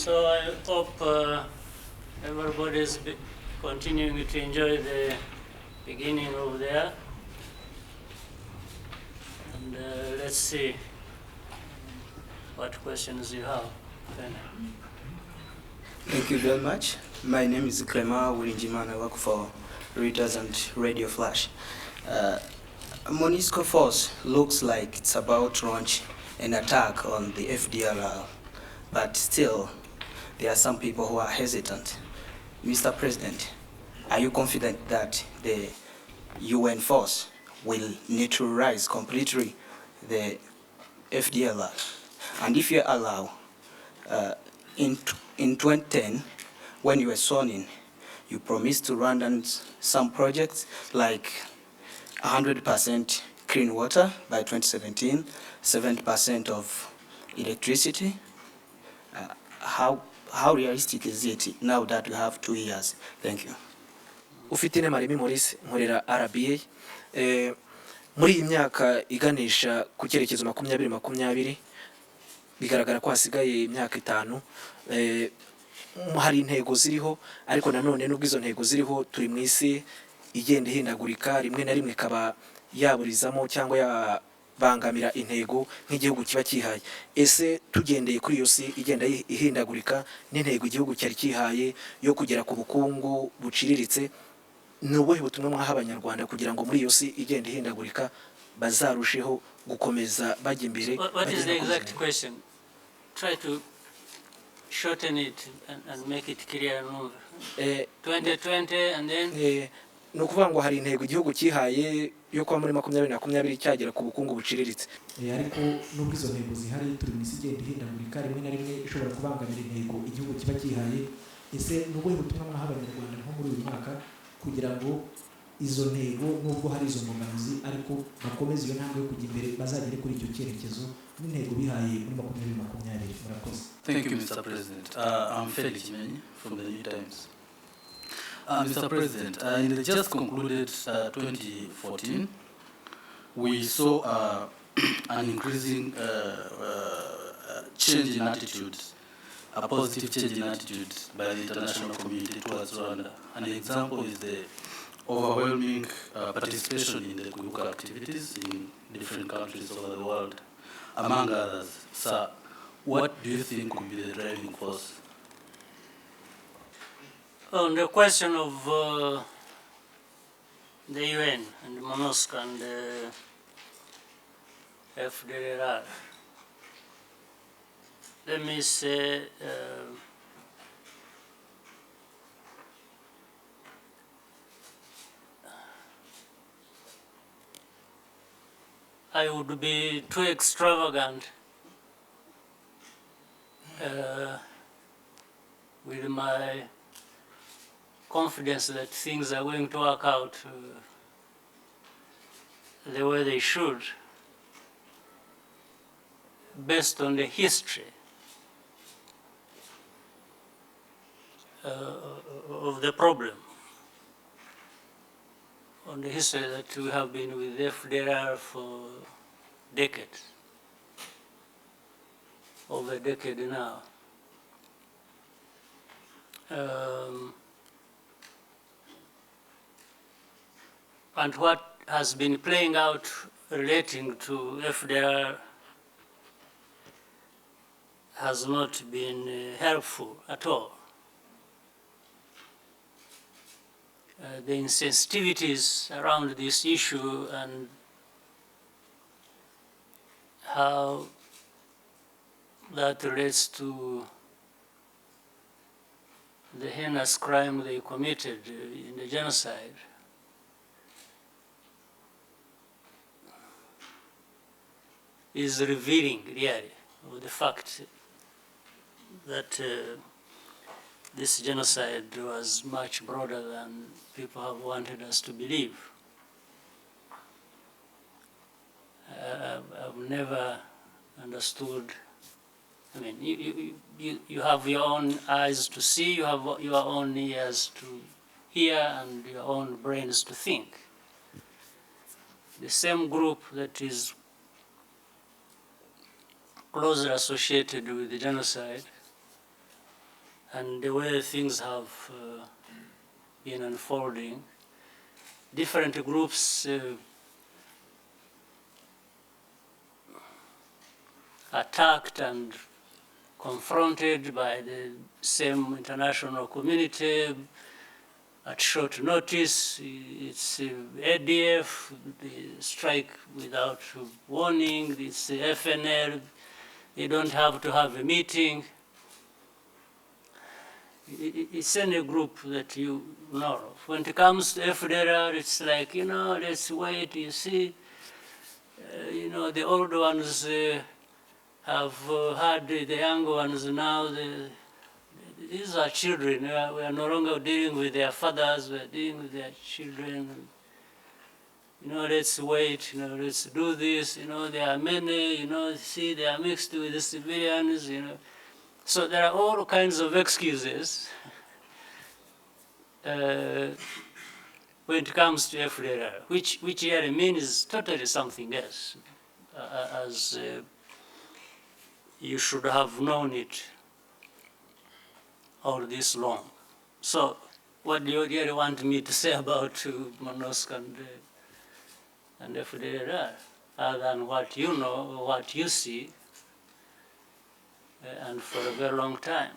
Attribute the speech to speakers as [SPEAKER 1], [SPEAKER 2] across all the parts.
[SPEAKER 1] So I hope everybody is continuing to enjoy the beginning of there. And let's see what questions you have.
[SPEAKER 2] Thank you very much. My name is Clement Wiringimana. I work for Reuters and Radio Flash. MONUSCO force looks like it's about to launch an attack on the FDLR, but still, there are some people who are hesitant. Mr. President, are you confident that the UN force will neutralize completely the FDLR? And if you allow, in 2010, when you were sworn in, you promised to Rwandans some projects like 100% clean water by 2017, 70% of electricity. How realistic is it now that you have 2 years? Thank you.
[SPEAKER 3] Ufitine Marimi Maurice nkorera RBA muri iyi myaka iganisha ku cyerekezo 2020 bigaragara ko hasigaye imyaka 5 hari intego ziriho ariko nanone nubwo izo ntego ziriho turi mu isi igenda ihindagurika rimwe na rimwe kaba yaburizamo cyangwa yabangamira intego nk'igihugu kiba kihaye. Ese tugendeye kuri iyo si igenda ihindagurika n'intego igihugu cyari kihaye yo kugera ku bukungu buciriritse, n'ubuhe butumwa mwaha abanyarwanda kugira ngo muri iyo si igenda ihindagurika bazarusheho gukomeza bajya imbere?
[SPEAKER 1] What is the exact question? Try to shorten it and make it clear. 2020 and then
[SPEAKER 3] no kuvuga ngo hari intego igihugu kihaye yo kwa muri 2020 cyagera ku bukungu buciriritse,
[SPEAKER 4] ariko nubwo izo ntego zihari turi mu isi igenda ihindagurika rimwe na rimwe ishobora kubangamira intego igihugu kiba kihaye. Ese n'ubuhe butumwa mwaha abanyarwanda nko muri uyu mwaka kugira ngo izo ntego nubwo hari izo mbogamizi ariko bakomeze iyo ntambwe yo kujya imbere bazagere kuri icyo cyerekezo n'intego bihaye muri 2020? Murakoze.
[SPEAKER 5] Thank you, Mr. President. I'm Felix Menyi from the New Times. Mr. President, in the just concluded 2014, we saw an increasing change in attitudes, a positive change in attitude by the international community towards Rwanda. An example is the overwhelming participation in the Kuyuka activities in different countries over the world, among others. Sir, what do you think could be the driving force?
[SPEAKER 1] On the question of the UN and MONUSCO and the FDLR, let me say I would be too extravagant with my confidence that things are going to work out the way they should, based on the history of the problem, on the history that we have been with FDR for decades, over a decade now. And what has been playing out relating to FDR has not been helpful at all. The insensitivities around this issue and how that relates to the heinous crime they committed in the genocide is revealing, really, of the fact that this genocide was much broader than people have wanted us to believe. I've never understood. I mean, you have your own eyes to see, you have your own ears to hear, and your own brains to think. The same group that is closely associated with the genocide and the way things have been unfolding, different groups attacked and confronted by the same international community at short notice. It's ADF, the strike without warning, it's the FNL, they don't have to have a meeting. It's any group that you know of. When it comes to FDR, it's like, let's wait, you see. The old ones have had the young ones now. These are children. We are no longer dealing with their fathers, we are dealing with their children. Let's wait, let's do this. There are many, see, they are mixed with the civilians, So there are all kinds of excuses when it comes to FDR, which really means totally something else, as you should have known it all this long. So what do you really want me to say about MONUSCO and FDR, other than what you know, what you see, and for a very long time?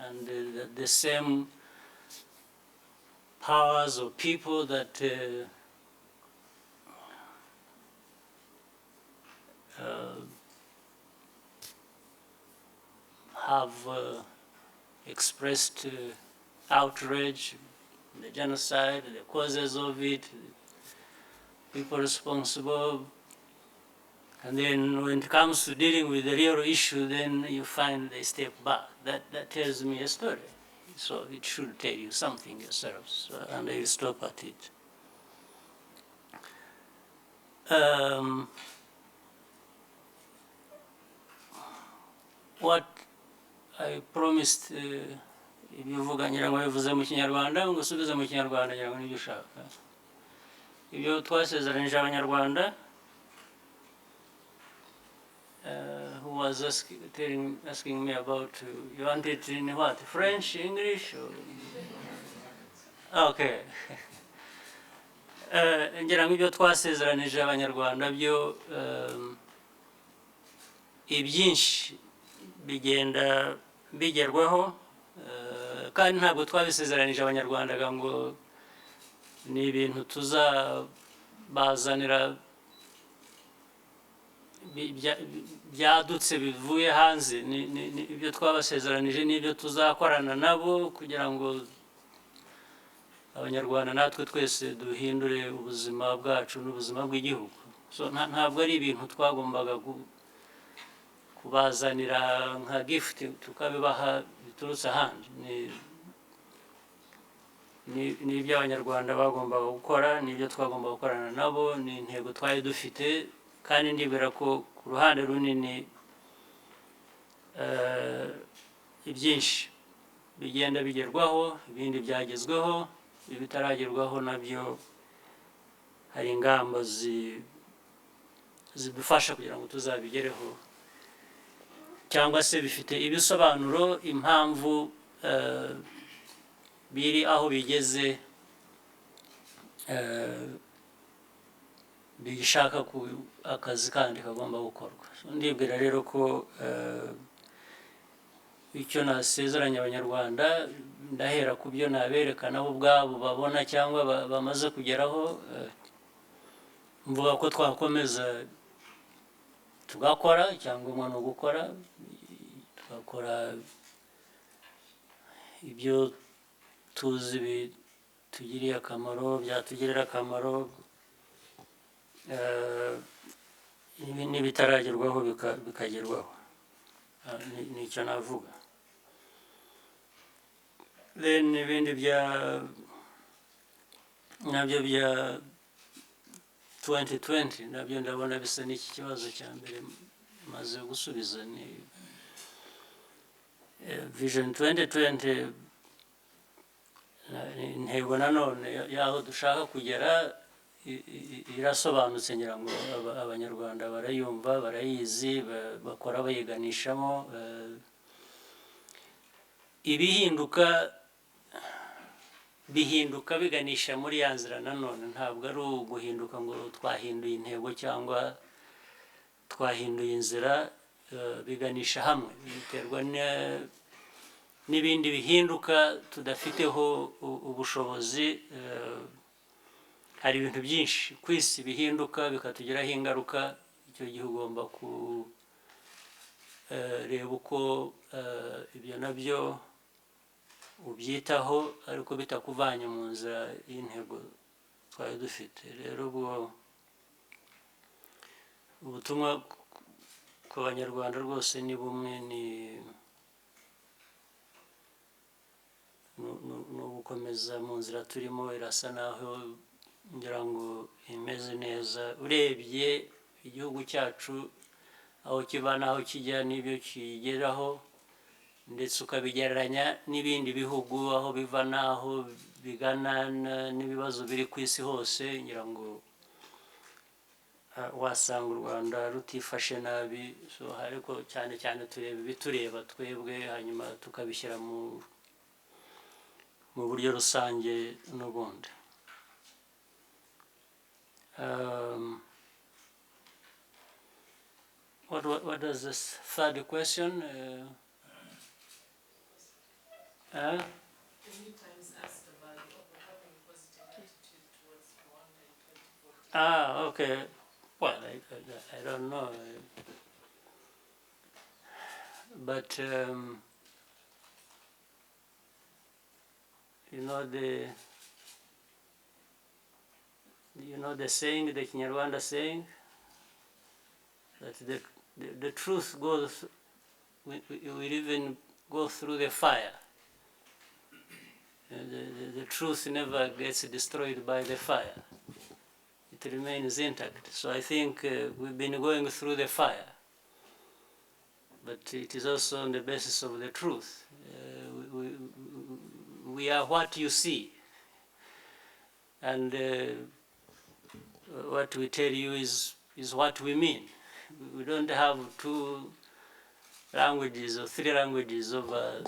[SPEAKER 1] And the same powers or people that have expressed outrage, the genocide, the causes of it, people responsible. And then when it comes to dealing with the real issue, then you find they step back. That tells me a story. So it should tell you something yourselves, and I will stop at it. What I promised, ibivuga ngira ngo bivuze mu Kinyarwanda, ngo usubize mu Kinyarwanda ngira ngo nibyo ushaka. Ibyo twasezeranije Abanyarwanda, who was asking me about, you want it in what, French, English? Or? Okay. Ngira ngo ibyo twasezeranije Abanyarwanda byo ibyinshi bigenda bigerwaho, kandi ntabwo twabisezeranije Abanyarwanda ngo ni ibintu tuzabazanira byadutse bivuye hanze. Ibyo twabasezeranije n'ibyo tuzakorana nabo kugira ngo Abanyarwanda natwe twese duhindure ubuzima bwacu n'ubuzima bw'igihugu. So ntabwo ari ibintu twagombaga kubazanira nka gift tukabibaha biturutse ahandi. Ni ibyo Abanyarwanda bagombaga gukora, ni ibyo twagomba gukorana nabo, ni intego twari dufite, kandi ndibwira ko ku ruhande runini ibyinshi bigenda bigerwaho, ibindi byagezweho, ibitaragerwaho nabyo hari ingamba zidufasha kugira ngo tuzabigereho, cyangwa se bifite ibisobanuro impamvu biri aho bigeze, bishaka ku akazi kandi kagomba gukorwa. Ndibwira rero ko icyo nasezeranya Abanyarwanda, ndahera ku byo nabereka nabo ubwabo babona cyangwa bamaze kugeraho. Mvuga ko twakomeza tugakora, cyangwa umuntu gukora, tugakora ibyo tuzi bitugiriye akamaro, byatugirira akamaro, n'ibitaragerwaho bikagerwaho. Nicyo navuga. Then ibindi nabyo bya 2020 nabyo ndabona bisa n'iki kibazo cya mbere maze gusubiza. Ni Vision 2020, intego nanone y'aho dushaka kugera irasobanutse, ngira ngo Abanyarwanda barayumva, barayizi, bakora bayiganishamo. ibihinduka bihinduka biganisha muri ya nzira nanone, ntabwo ari uguhinduka ngo twahinduye intego cyangwa twahinduye inzira, biganisha hamwe, biterwa n'ibindi bihinduka tudafiteho ubushobozi. Hari ibintu byinshi ku isi bihinduka bikatugiraho ingaruka, icyo gihe ugomba kureba uko ibyo nabyo ubyitaho ariko bitakuvanye mu nzira y'intego twari dufite. Rero ubwo ubutumwa ku banyarwanda rwose ni bumwe, ni ugukomeza mu nzira turimo. Irasa naho ngira ngo imeze neza, urebye igihugu cyacu aho kiva n'aho kijya n'ibyo kigeraho, ndetse ukabigereranya n'ibindi bihugu aho biva n'aho bigana n'ibibazo biri ku isi hose, ngira ngo wasanga u Rwanda rutifashe nabi. So ariko cyane cyane tureba ibitureba twebwe, hanyuma tukabishyira mu buryo rusange n'ubundi. What is this third question?
[SPEAKER 6] Many times asked about having a positive attitude towards Rwanda in 2014.
[SPEAKER 1] Okay. Well, I don't know. But, the saying, the Kinyarwanda saying, that the truth goes, will even go through the fire. The truth never gets destroyed by the fire. It remains intact. So I think we've been going through the fire, but it is also on the basis of the truth. We are what you see, and what we tell you is what we mean. We don't have two languages or three languages of a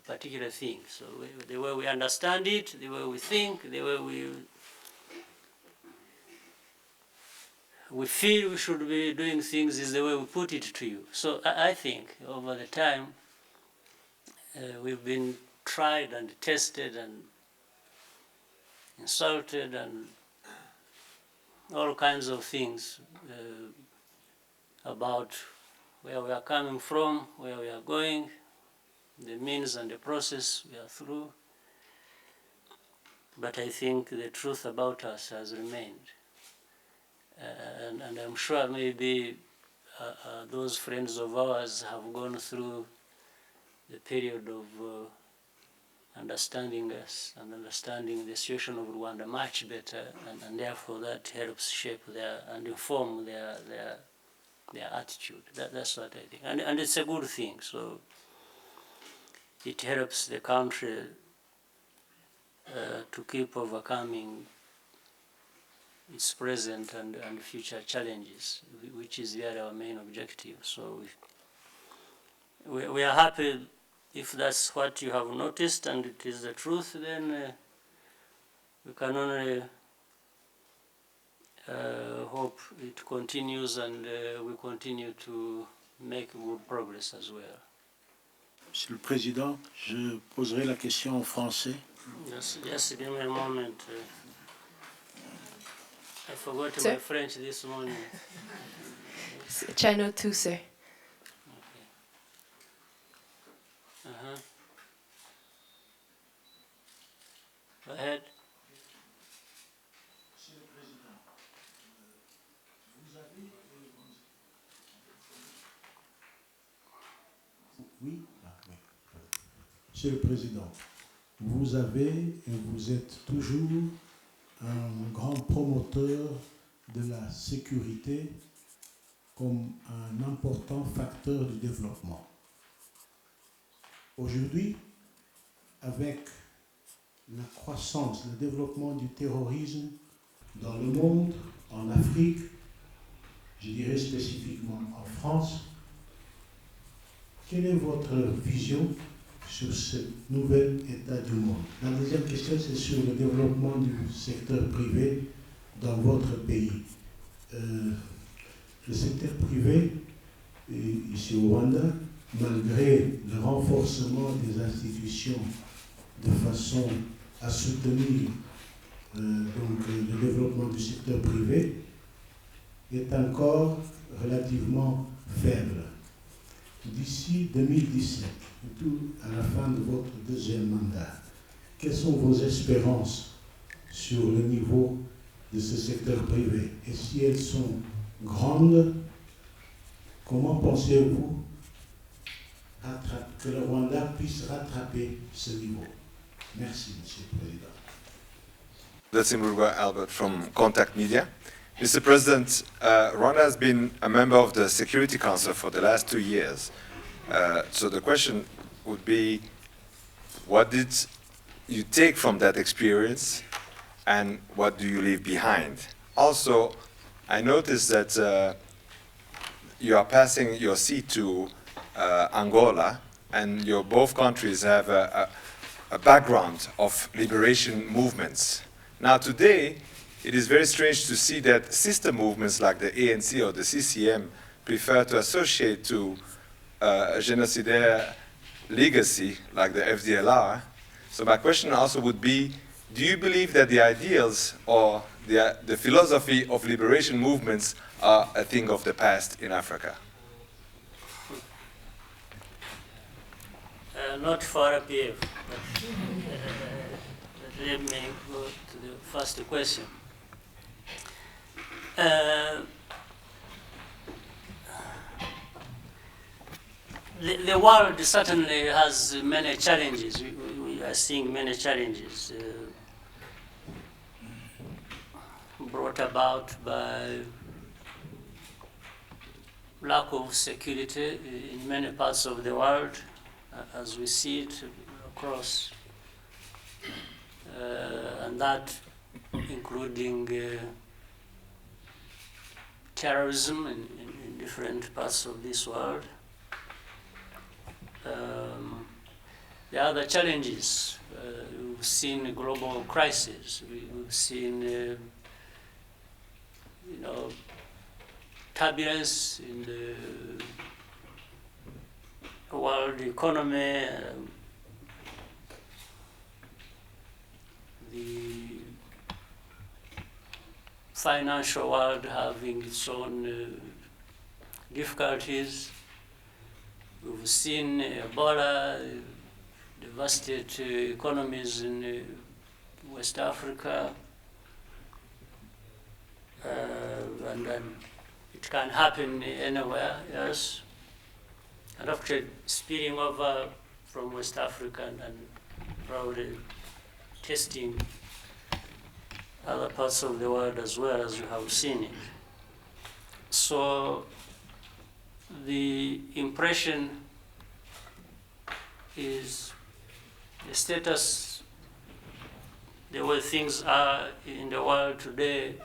[SPEAKER 1] particular thing. So the way we understand it, the way we think, the way we feel we should be doing things is the way we put it to you. So I think over the time we've been tried and tested and insulted and all kinds of things about where we are coming from, where we are going, the means and the process we are through. But I think the truth about us has remained. And I'm sure maybe those friends of ours have gone through the period of understanding us and understanding the situation of Rwanda much better, and therefore that helps shape and inform their attitude. That's what I think, and it's a good thing. So it helps the country to keep overcoming its present and future challenges, which is really our main objective. So we are happy if that's what you have noticed and it is the truth. Then we can only hope it continues and we continue to make good progress as well.
[SPEAKER 7] Monsieur le Président, je poserai la question en français.
[SPEAKER 1] Just give me a moment. I forgot
[SPEAKER 6] Sir?
[SPEAKER 1] my French this morning.
[SPEAKER 6] Channel 2, sir.
[SPEAKER 1] Okay. Go ahead.
[SPEAKER 8] Oui. Monsieur le Président, vous avez et vous êtes toujours un grand promoteur de la sécurité comme un important facteur du développement. Aujourd'hui, avec la croissance, le développement du terrorisme dans le monde, en Afrique, je dirais spécifiquement en France, quelle est votre vision sur ce nouvel état du monde. La deuxième question, c'est sur le développement du secteur privé dans votre pays. Le secteur privé, ici au Rwanda, malgré le renforcement des institutions de façon à soutenir le développement du secteur privé, est encore relativement faible. D'ici 2017, tout à la fin de votre deuxième mandat, quelles sont vos espérances sur le niveau de ce secteur privé? Et si elles sont grandes, comment pensez-vous que le Rwanda puisse rattraper ce niveau? Merci, Monsieur le Président.
[SPEAKER 9] That's Imrugwa Albert from Contact Media. Mr. President, Rwanda has been a member of the Security Council for the last 2 years. So the question would be, what did you take from that experience and what do you leave behind? Also, I noticed that you are passing your seat to Angola, and both countries have a background of liberation movements. Now today, it is very strange to see that sister movements like the ANC or the CCM prefer to associate to a genocidaire legacy like the FDLR. So my question also would be, do you believe that the ideals or the philosophy of liberation movements are a thing of the past in Africa?
[SPEAKER 1] Not for RPF, but let me go to the first question. The world certainly has many challenges. We are seeing many challenges brought about by lack of security in many parts of the world, as we see it across, and that including terrorism in different parts of this world. The other challenges, we've seen a global crisis. We've seen, turbulence in the world economy. The financial world having its own difficulties. We've seen Ebola devastate economies in West Africa, and then it can happen anywhere else. And after spilling over from West Africa and probably testing other parts of the world as well, as you have seen it. So the impression is the status, the way things are in the world today,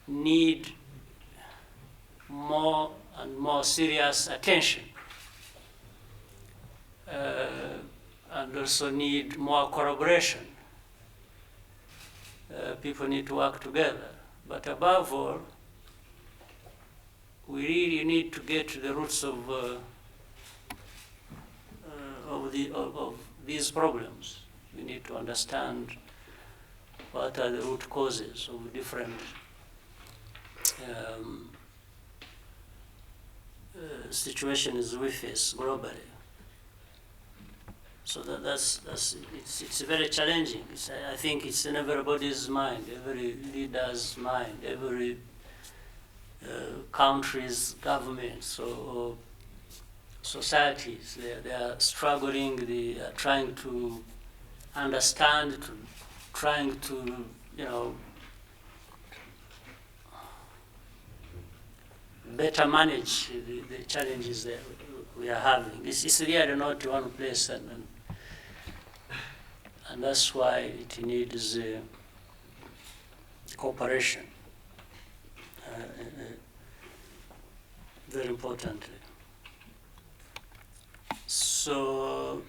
[SPEAKER 1] need more and more serious attention, and also need more collaboration. People need to work together. But above all, we really need to get to the roots of these problems. We need to understand what are the root causes of different situations we face globally. So it's very challenging. I think it's in everybody's mind, every leader's mind, every country's governments or societies. They are struggling. They are trying to understand, trying to better manage the challenges that we are having. It's really not one place, and that's why it needs cooperation very importantly. So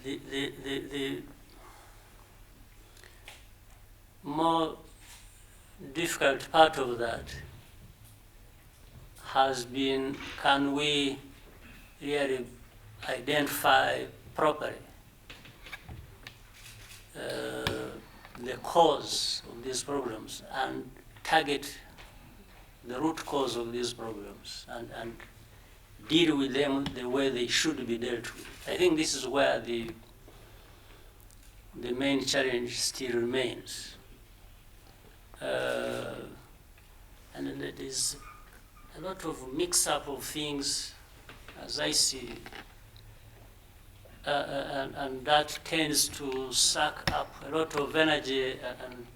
[SPEAKER 1] the more difficult part of that has been, can we really identify properly the cause of these problems and target the root cause of these problems and deal with them the way they should be dealt with. I think this is where the main challenge still remains. And then there is a lot of mix-up of things, as I see, and that tends to suck up a lot of energy, and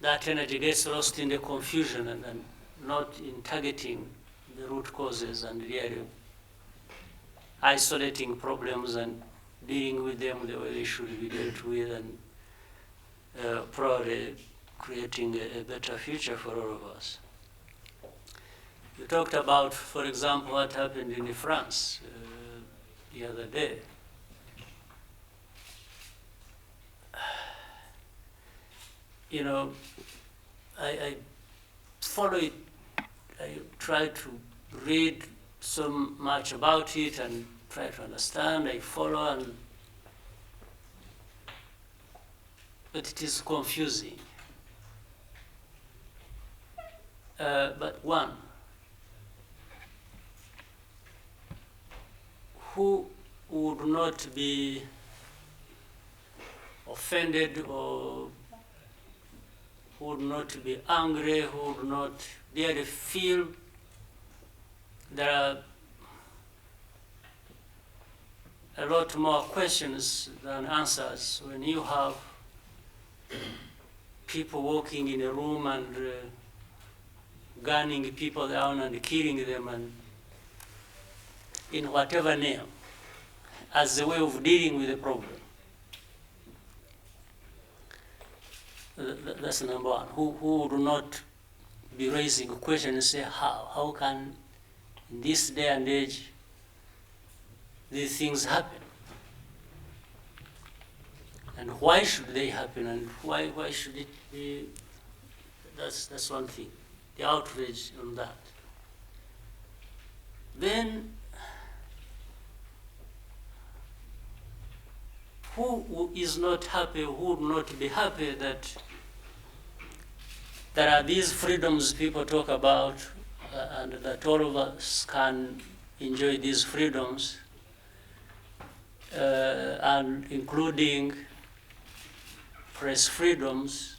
[SPEAKER 1] that energy gets lost in the confusion and not in targeting the root causes and really isolating problems and dealing with them the way they should be dealt with, and probably creating a better future for all of us. You talked about, for example, what happened in France the other day. You know, I follow it, I try to read so much about it and try to understand, I follow, but it is confusing. But one, who would not be offended or who would not be angry, who would not really feel there are a lot more questions than answers when you have people walking in a room and gunning people down and killing them, and in whatever name, as a way of dealing with the problem. That's number one. Who would not be raising a question and say, how can, in this day and age, these things happen? And why should they happen? And why should it be? That's one thing, the outrage on that. Then, who is not happy, who would not be happy that there are these freedoms people talk about, and that all of us can enjoy these freedoms, and including press freedoms,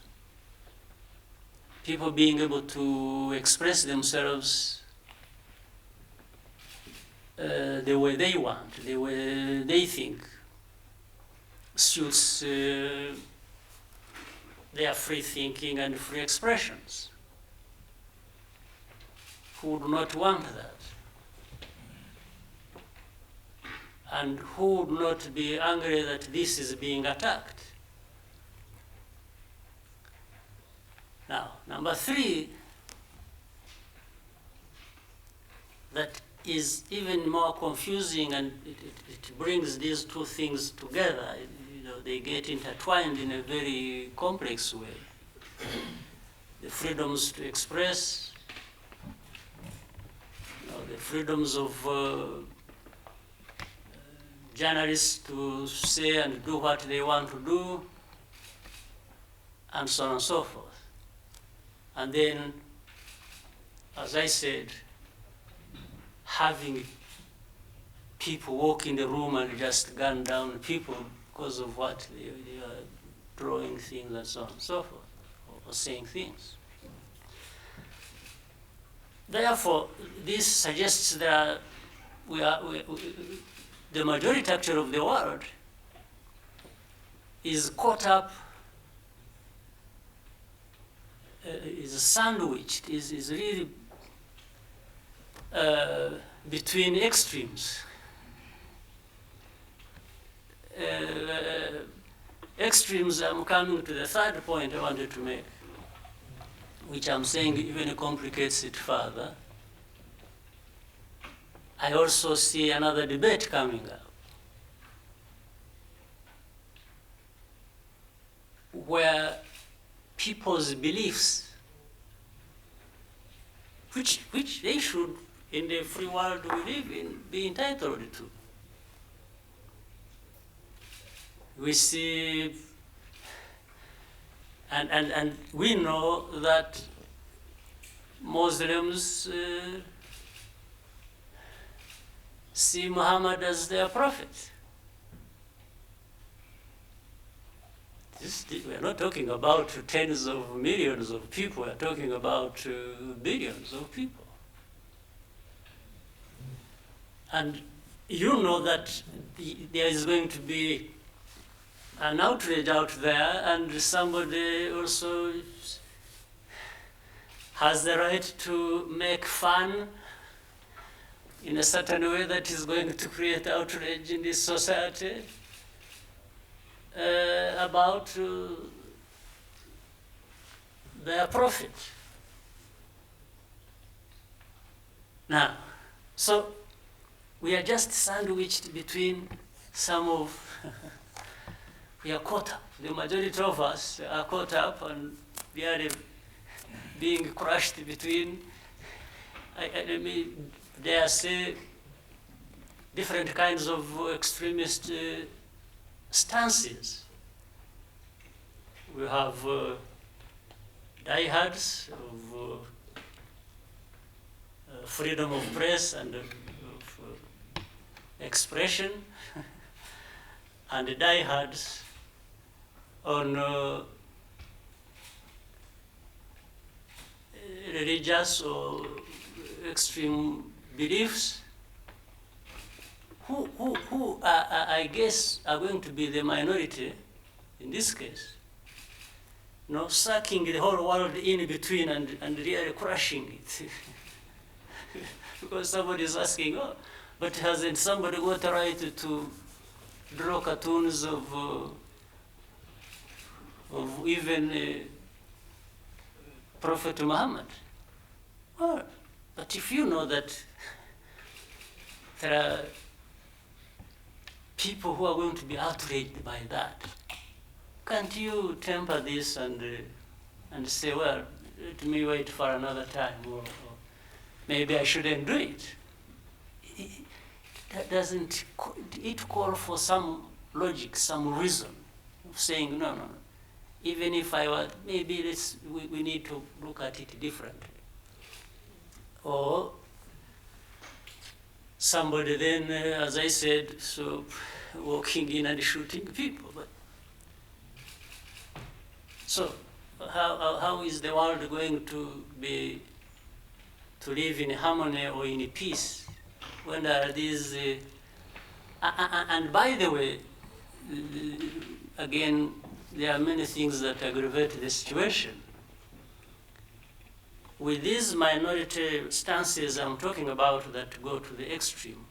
[SPEAKER 1] people being able to express themselves the way they want, the way they think suits their free thinking and free expressions. Who would not want that? And who would not be angry that this is being attacked? Now, number three, that is even more confusing, and it brings these two things together. They get intertwined in a very complex way. The freedoms to express, the freedoms of journalists to say and do what they want to do, and so on and so forth. And then, as I said, having people walk in the room and just gun down people because of what they are drawing things and so on and so forth, or saying things. Therefore, this suggests that the majority actually of the world is caught up, is sandwiched, is really between extremes. Extremes, I'm coming to the third point I wanted to make. which I'm saying even complicates it further, I also see another debate coming up, where people's beliefs, which they should, in the free world we live in, be entitled to. We see, and we know that Muslims see Muhammad as their prophet. We're not talking about tens of millions of people, we're talking about billions of people. And you know that there is going to be an outrage out there, and somebody also has the right to make fun in a certain way that is going to create outrage in this society about their prophet. Now, so we are just sandwiched between some of, we are caught up. The majority of us are caught up, and we are being crushed between, I mean, dare say, different kinds of extremist stances. We have diehards of freedom of press and of expression, and the diehards on religious or extreme beliefs, who I guess are going to be the minority in this case. You know, sucking the whole world in between and really crushing it. Because somebody is asking, oh, but hasn't somebody got a right to draw cartoons of even Prophet Muhammad? Well, but if you know that there are people who are going to be outraged by that, can't you temper this and say, well, let me wait for another time, or maybe I shouldn't do it? That doesn't it call for some logic, some reason of saying, no. Even if I were, maybe we need to look at it differently. Or somebody then, as I said, so walking in and shooting people. But so how is the world going to live in harmony or in peace when there are these? And by the way, again, there are many things that aggravate the situation. With these minority stances I'm talking about that go to the extreme,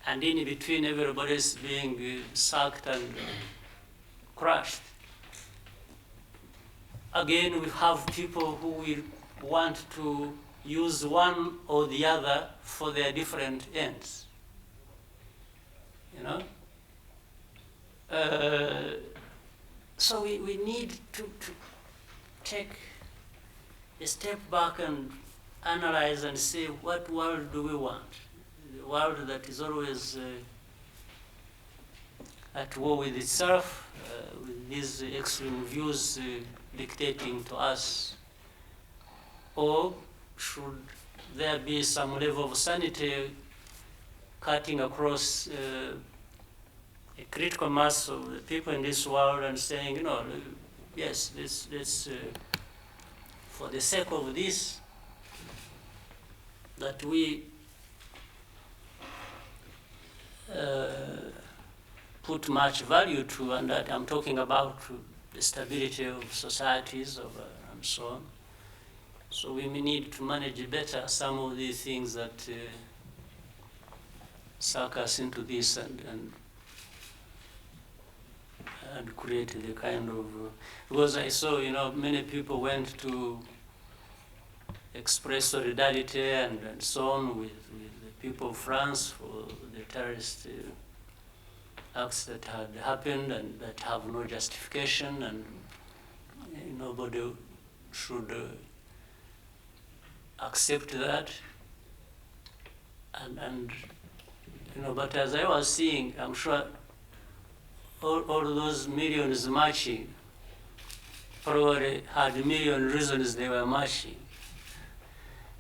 [SPEAKER 1] and in between everybody's being sucked and crushed, again we have people who will want to use one or the other for their different ends. You know? So we need to take a step back and analyze and say, what world do we want? A world that is always at war with itself, with these extreme views dictating to us? Or should there be some level of sanity cutting across a critical mass of the people in this world and saying, you know, yes, let's for the sake of this, that we put much value to, and that I'm talking about the stability of societies and so on. So we may need to manage better some of these things that suck us into this and and create the kind of, because I saw, many people went to express solidarity and so on with the people of France for the terrorist acts that had happened and that have no justification, and nobody should accept that. And but as I was seeing, I'm sure all those millions marching probably had a million reasons they were marching.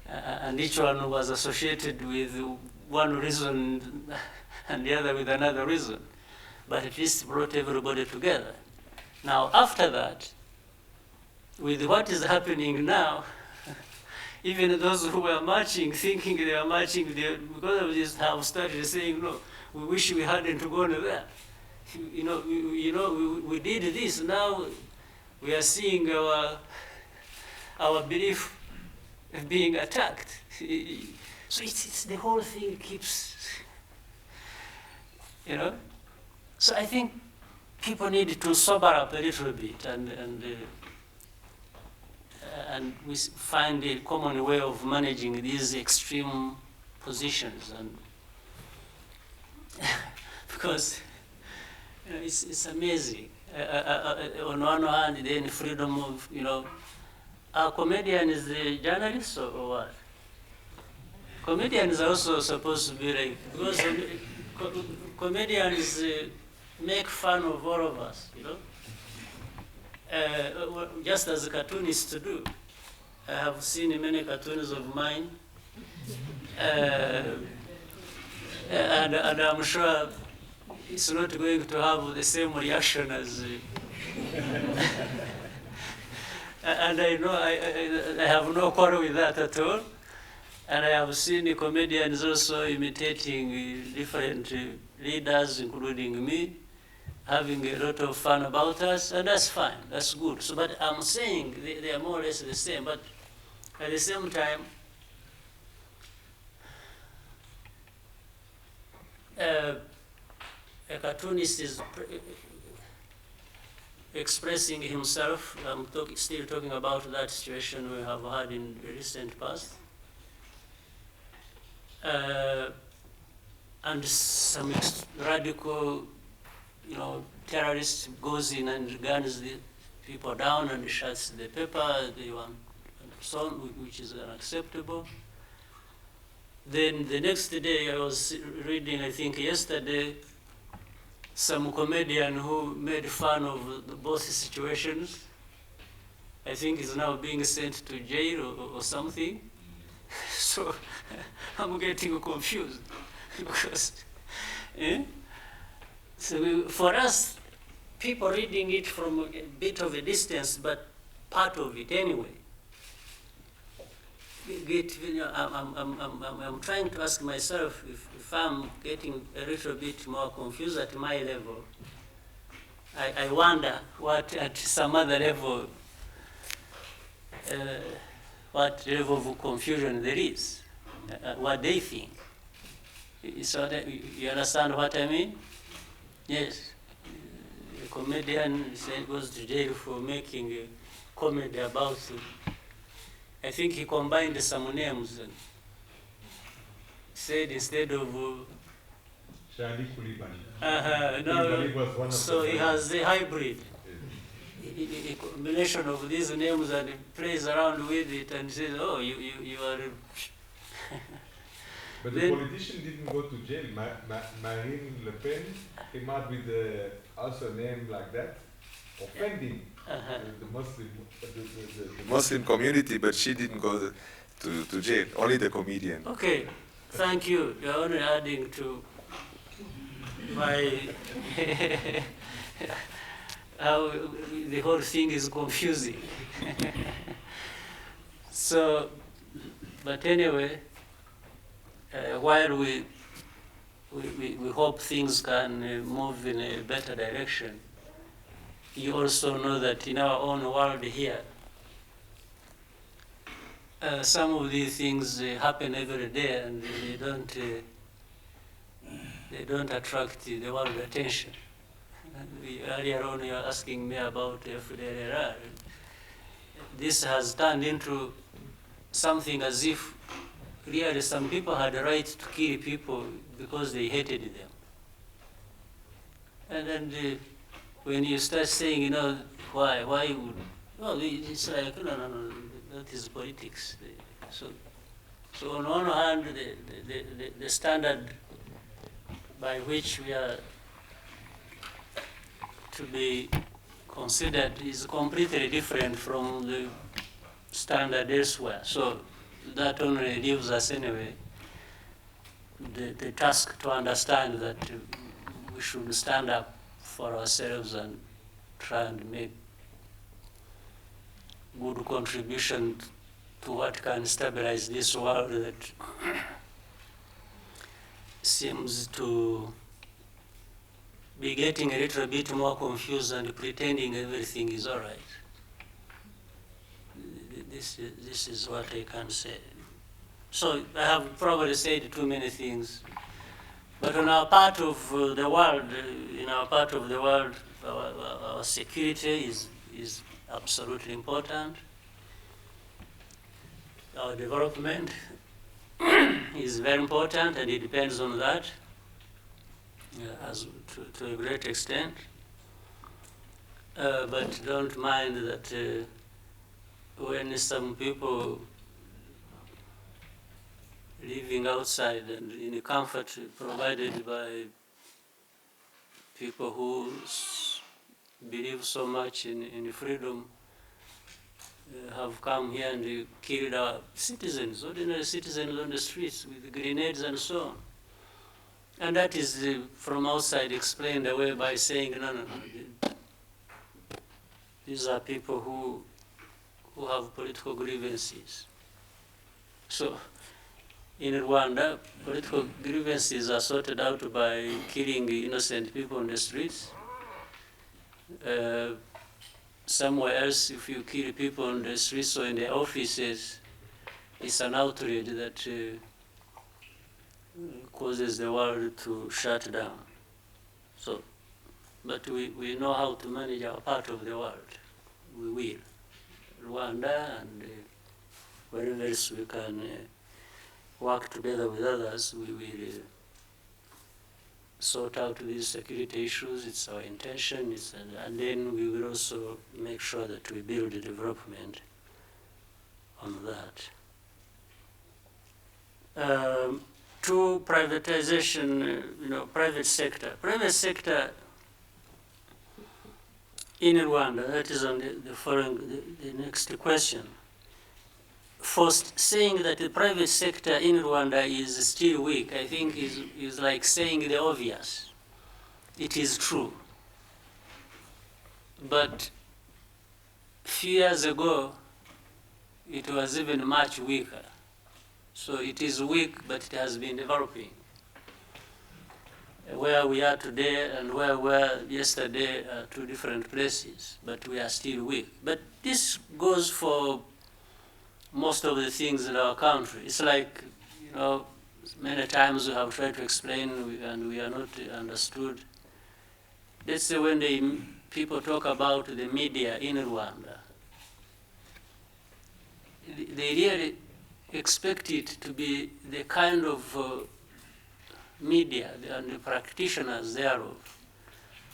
[SPEAKER 1] And each one was associated with one reason and the other with another reason. But at least brought everybody together. Now, after that, with what is happening now, even those who were marching, thinking they were marching, because of this, have started saying, no, we wish we hadn't gone there. We did this. Now we are seeing our belief being attacked. So it's the whole thing keeps, So I think people need to sober up a little bit and we find a common way of managing these extreme positions, and because it's amazing. On one hand, then freedom of are comedians journalists or what? Comedians are also supposed to be like, because comedians make fun of all of us, just as cartoonists do. I have seen many cartoons of mine, and I'm sure it's not going to have the same reaction as. And I know I have no quarrel with that at all. And I have seen the comedians also imitating different leaders, including me, having a lot of fun about us, and that's fine, that's good. So, but I'm saying they are more or less the same, but at the same time, a cartoonist is expressing himself. I'm still talking about that situation we have had in the recent past. And some radical, terrorist goes in and guns the people down and shuts the paper, and so on, which is unacceptable. Then the next day I was reading, I think yesterday, some comedian who made fun of both situations, I think is now being sent to jail or something. So I'm getting confused because so for us, people reading it from a bit of a distance, but part of it anyway. I'm trying to ask myself if I'm getting a little bit more confused at my level. I wonder what at some other level, what level of confusion there is, what they think. So you understand what I mean? Yes. A comedian goes to jail for making a comedy about, I think he combined some names and said instead of
[SPEAKER 10] Shadi Kulibali.
[SPEAKER 1] no, so he has a hybrid, a combination of these names, and he plays around with it and says, oh, you are.
[SPEAKER 10] But the politician didn't go to jail. Marine Le Pen came out with also a name like that, offending the Muslim, the
[SPEAKER 9] Muslim community, but she didn't go to jail. Only the comedian.
[SPEAKER 1] Okay, thank you. You're only adding to my how the whole thing is confusing. So, but anyway, while we hope things can move in a better direction, you also know that in our own world here, some of these things happen every day, and they don't attract the world attention. Earlier on, you were asking me about FDLR. This has turned into something as if really some people had the right to kill people because they hated them. And then when you start saying, you know, why would, well, it's like, no, that is politics. So on one hand, the standard by which we are to be considered is completely different from the standard elsewhere. So that only leaves us anyway the task to understand that we should stand up for ourselves and try and make good contribution to what can stabilize this world that seems to be getting a little bit more confused and pretending everything is all right. This is what I can say. So I have probably said too many things, but on our part of the world, in our part of the world, our security is absolutely important. Our development is very important, and it depends on that, as to a great extent. But don't mind that when some people living outside and in a comfort provided by people who believe so much in freedom, have come here and killed our citizens, ordinary citizens on the streets with grenades and so on. And that is from outside explained away by saying, no, these are people who have political grievances. So in Rwanda, political grievances are sorted out by killing innocent people on the streets. Somewhere else, if you kill people on the streets or in the offices, it's an outrage that causes the world to shut down. So, but we know how to manage our part of the world. We will. Rwanda and wherever else we can work together with others, we will sort out these security issues. It's our intention, and then we will also make sure that we build a development on that. To privatization, private sector. Private sector in Rwanda, that is on the next question. First, saying that the private sector in Rwanda is still weak, I think is like saying the obvious. It is true. But a few years ago, it was even much weaker. So it is weak, but it has been developing. Where we are today and where we were yesterday are two different places, but we are still weak. But this goes for most of the things in our country. It's like, many times we have tried to explain and we are not understood. Let's say when people talk about the media in Rwanda, they really expect it to be the kind of media and the practitioners thereof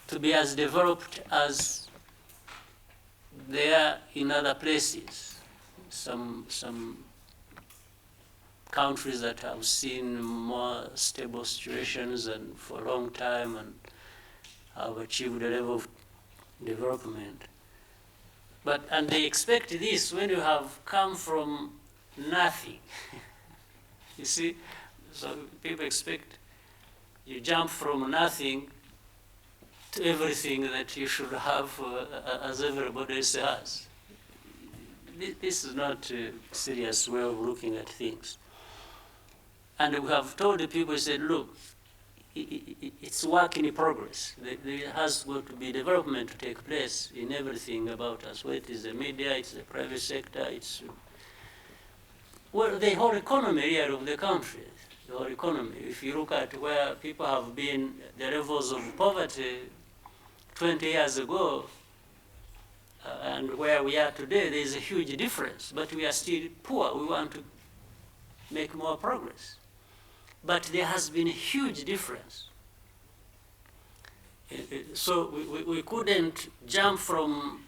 [SPEAKER 1] to be as developed as they are in other places. Some countries that have seen more stable situations and for a long time and have achieved a level of development. And they expect this when you have come from nothing. You see, so people expect you jump from nothing to everything that you should have as everybody else has. This is not a serious way of looking at things. And we have told the people, we said, look, it's work in progress. There has got to be development to take place in everything about us. Whether it is the media, it's the private sector, it's the whole economy here of the country. The whole economy. If you look at where people have been, the levels of poverty 20 years ago and where we are today, there is a huge difference, but we are still poor. We want to make more progress. But there has been a huge difference. So we couldn't jump from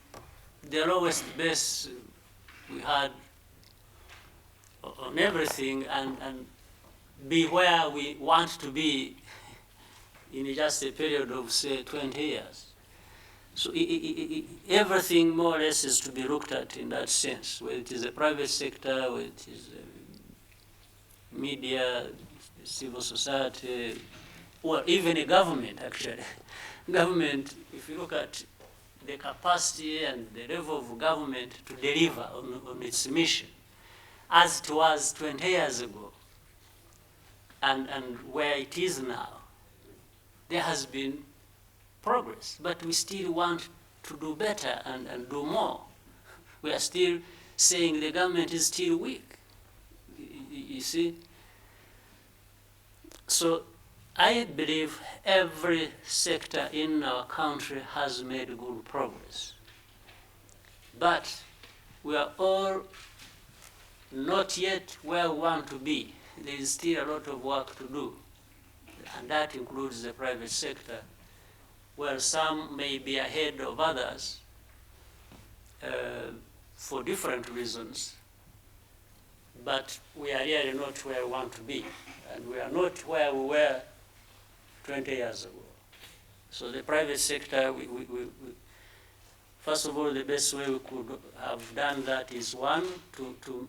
[SPEAKER 1] the lowest base we had on everything and be where we want to be in just a period of, say, 20 years. So everything more or less is to be looked at in that sense, whether it is the private sector, whether it is media, civil society, or even a government, actually. Government, if you look at the capacity and the level of government to deliver on its mission, as it was 20 years ago, and where it is now, there has been progress, but we still want to do better and do more. We are still saying the government is still weak, you see? So I believe every sector in our country has made good progress. But we are all not yet where we want to be. There is still a lot of work to do, and that includes the private sector, where some may be ahead of others for different reasons, but we are really not where we want to be, and we are not where we were 20 years ago. So the private sector, first of all, the best way we could have done that is, one, to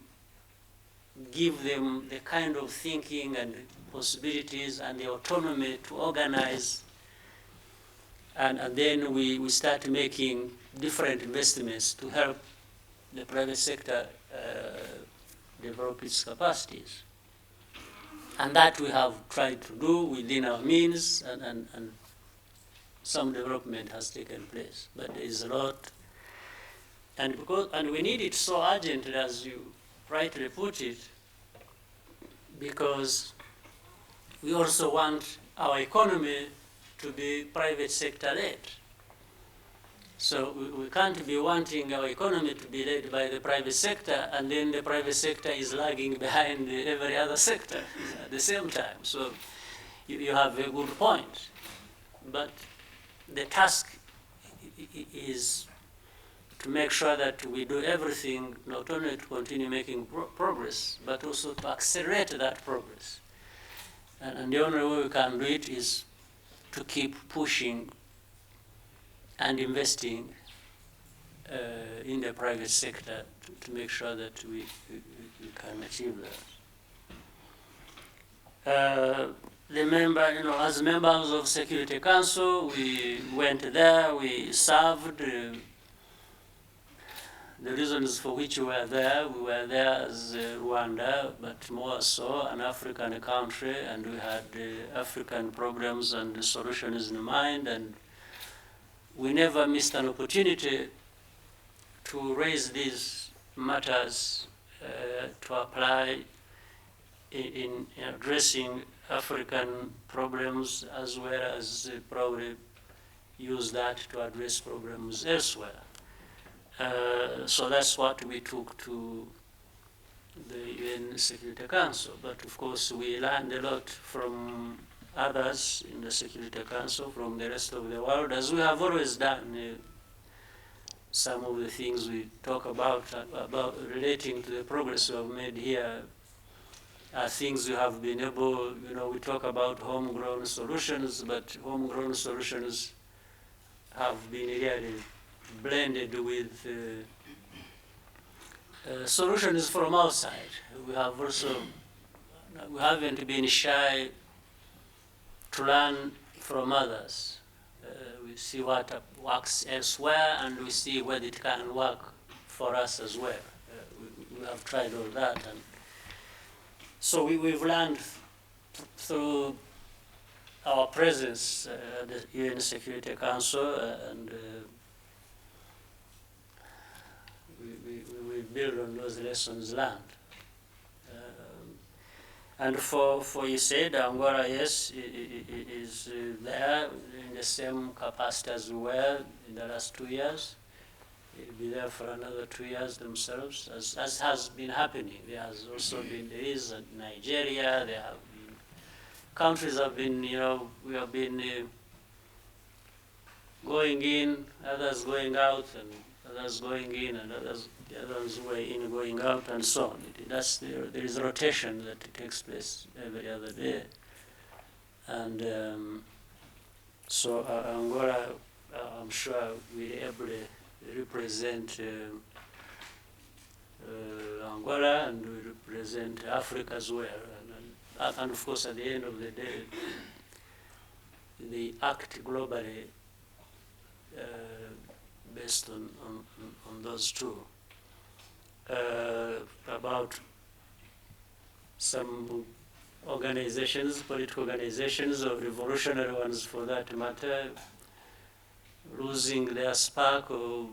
[SPEAKER 1] give them the kind of thinking and possibilities and the autonomy to organize, and then we start making different investments to help the private sector develop its capacities. And that we have tried to do within our means, and some development has taken place. But there is a lot, and we need it so urgently, as you rightly put it, because we also want our economy to be private sector led. So we can't be wanting our economy to be led by the private sector, and then the private sector is lagging behind every other sector at the same time. So you have a good point. But the task is to make sure that we do everything, not only to continue making progress, but also to accelerate that progress. And the only way we can do it is to keep pushing and investing in the private sector to make sure that we can achieve that. As members of Security Council, we went there, we served. The reasons for which we were there as Rwanda, but more so an African country, and we had African problems and solutions in mind, and we never missed an opportunity to raise these matters to apply in addressing African problems, as well as probably use that to address problems elsewhere. So that's what we took to the UN Security Council. But of course, we learned a lot from others in the Security Council, from the rest of the world, as we have always done. Some of the things we talk about relating to the progress we have made here are things we have been able, we talk about homegrown solutions, but homegrown solutions have been really blended with solutions from outside. We haven't been shy to learn from others. We see what works elsewhere, and we see whether it can work for us as well. We have tried all that, and so we've learned through our presence at the UN Security Council, and we build on those lessons learned. And for you said, Angola, yes, is there in the same capacity as we were in the last 2 years. It'll be there for another 2 years themselves, as has been happening. There has also been, there is Nigeria, there have been, countries have been, we have been going in, others going out, and others going in, and others, the others were in, going out, and so on. There is rotation that takes place every other day. And so Angola, I'm sure, will be able to represent Angola and will represent Africa as well. And of course, at the end of the day, they act globally based on those two. About some organizations, political organizations, or revolutionary ones for that matter, losing their spark or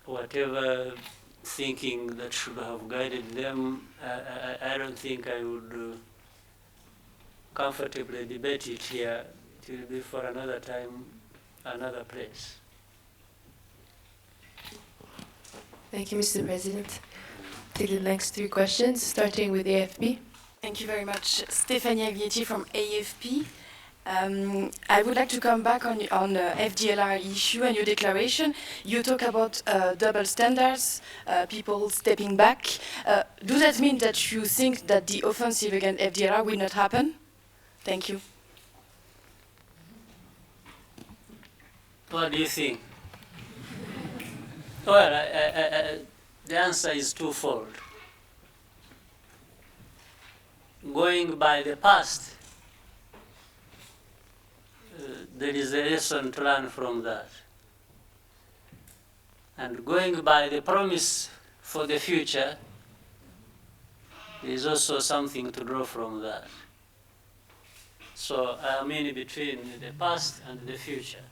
[SPEAKER 1] whatever thinking that should have guided them, I don't think I would comfortably debate it here. It will be for another time, another place.
[SPEAKER 11] Thank you, Mr. President. Take the next 3 questions, starting with AFP.
[SPEAKER 12] Thank you very much. Stefania Vietti from AFP. I would like to come back on the FDLR issue and your declaration. You talk about double standards, people stepping back. Does that mean that you think that the offensive against FDLR will not happen? Thank you.
[SPEAKER 1] What do you think? Well, the answer is twofold. Going by the past, there is a lesson to learn from that. And going by the promise for the future, there is also something to draw from that. So I mean between the past and the future.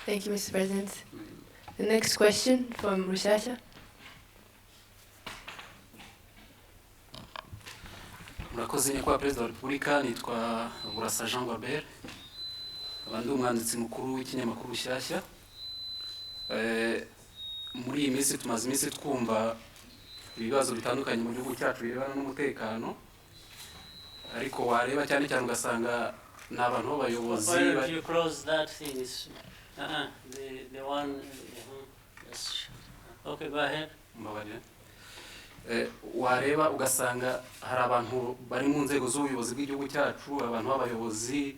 [SPEAKER 11] Thank you, Mr. President. The next question from Rusata.
[SPEAKER 13] Murakoze nyakubahwa Perezida wa Repubulika, nitwa Burasa Jean Gualbert, abandi umwanditsi mukuru w'ikinyamakuru Rushyashya. Muri iyi minsi tumaze iminsi twumva ibibazo bitandukanye mu gihugu cyacu birebana n'umutekano, ariko wareba cyane cyane ugasanga n'abantu b'abayobozi.
[SPEAKER 1] Why don't you close that thing? The one. Yes. Okay, go ahead.
[SPEAKER 13] Mbabarira. Wareba ugasanga hari abantu bari mu nzego z'ubuyobozi bw'igihugu cyacu, abantu b'abayobozi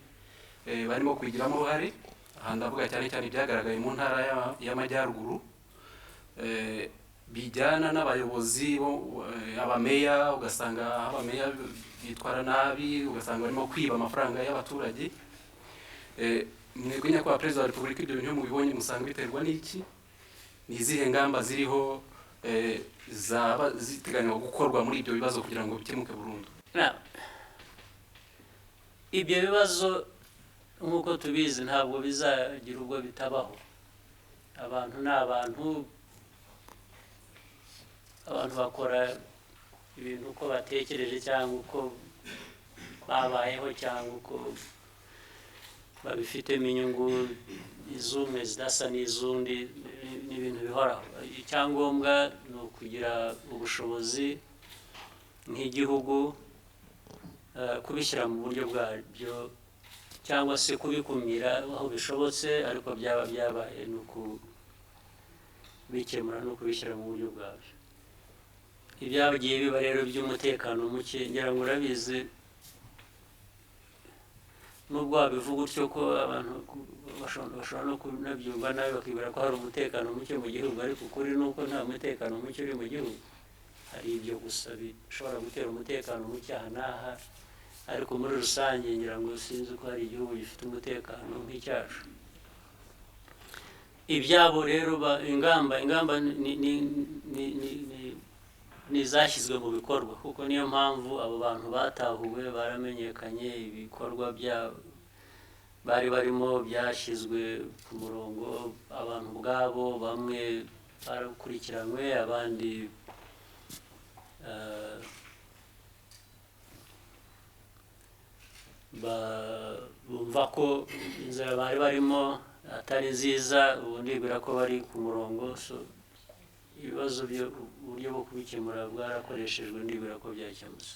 [SPEAKER 13] barimo kwigiramo uruhare. Aha ndavuga cyane cyane ibyagaragaye mu ntara y'Amajyaruguru, bijyana n'abayobozi abameya, ugasanga abameya bitwara nabi, ugasanga barimo kwiba amafaranga y'abaturage. Mwebwe nyakubahwa Perezida wa Repubulika, ibyo bintu mubibonye musanga biterwa n'iki? Ni izihe ngamba ziriho zaba ziteganywa gukorwa muri ibyo bibazo kugira ngo bikemuke burundu?
[SPEAKER 1] Ibyo bibazo nk'uko tubizi ntabwo bizagira ubwo bitabaho. Abantu ni abantu bakora ibintu uko batekereje cyangwa uko babayeho cyangwa uko babifitemo inyungu, izumwe zidasa n'iz'undi, ni ibintu bihoraho. Icyangombwa ni ukugira ubushobozi nk'igihugu kubishyira mu buryo bwabyo cyangwa se kubikumira aho bishobotse, ariko byaba byabaye ni ukubikemura no kubishyira mu buryo bwabyo. Ibyagiye biba rero by'umutekano muke, ngira ngo urabizi, nubwo wabivuga utyo ko abantu bashobora no kunabyumva nabi bakibwira ko hari umutekano muke mu gihugu, ariko ukuri ni uko nta mutekano muke uri mu gihugu. Hari ibyo gusa bishobora gutera umutekano muke aha n'aha, ariko muri rusange ngira ngo sinzi ko hari igihugu gifite umutekano nk'icyacu. Ibyabo rero ingamba ni zashyizwe mu bikorwa, kuko niyo mpamvu abo bantu batahuwe baramenyekanye, ibikorwa byabo bari barimo byashyizwe ku murongo, abantu ubwabo bamwe barakurikiranywe, abandi bumva ko inzira bari barimo atari nziza, ubu ndibwira ko bari ku murongo. So ibibazo uburyo bwo kubikemura bwarakoreshejwe, ndibwira ko byakemutse.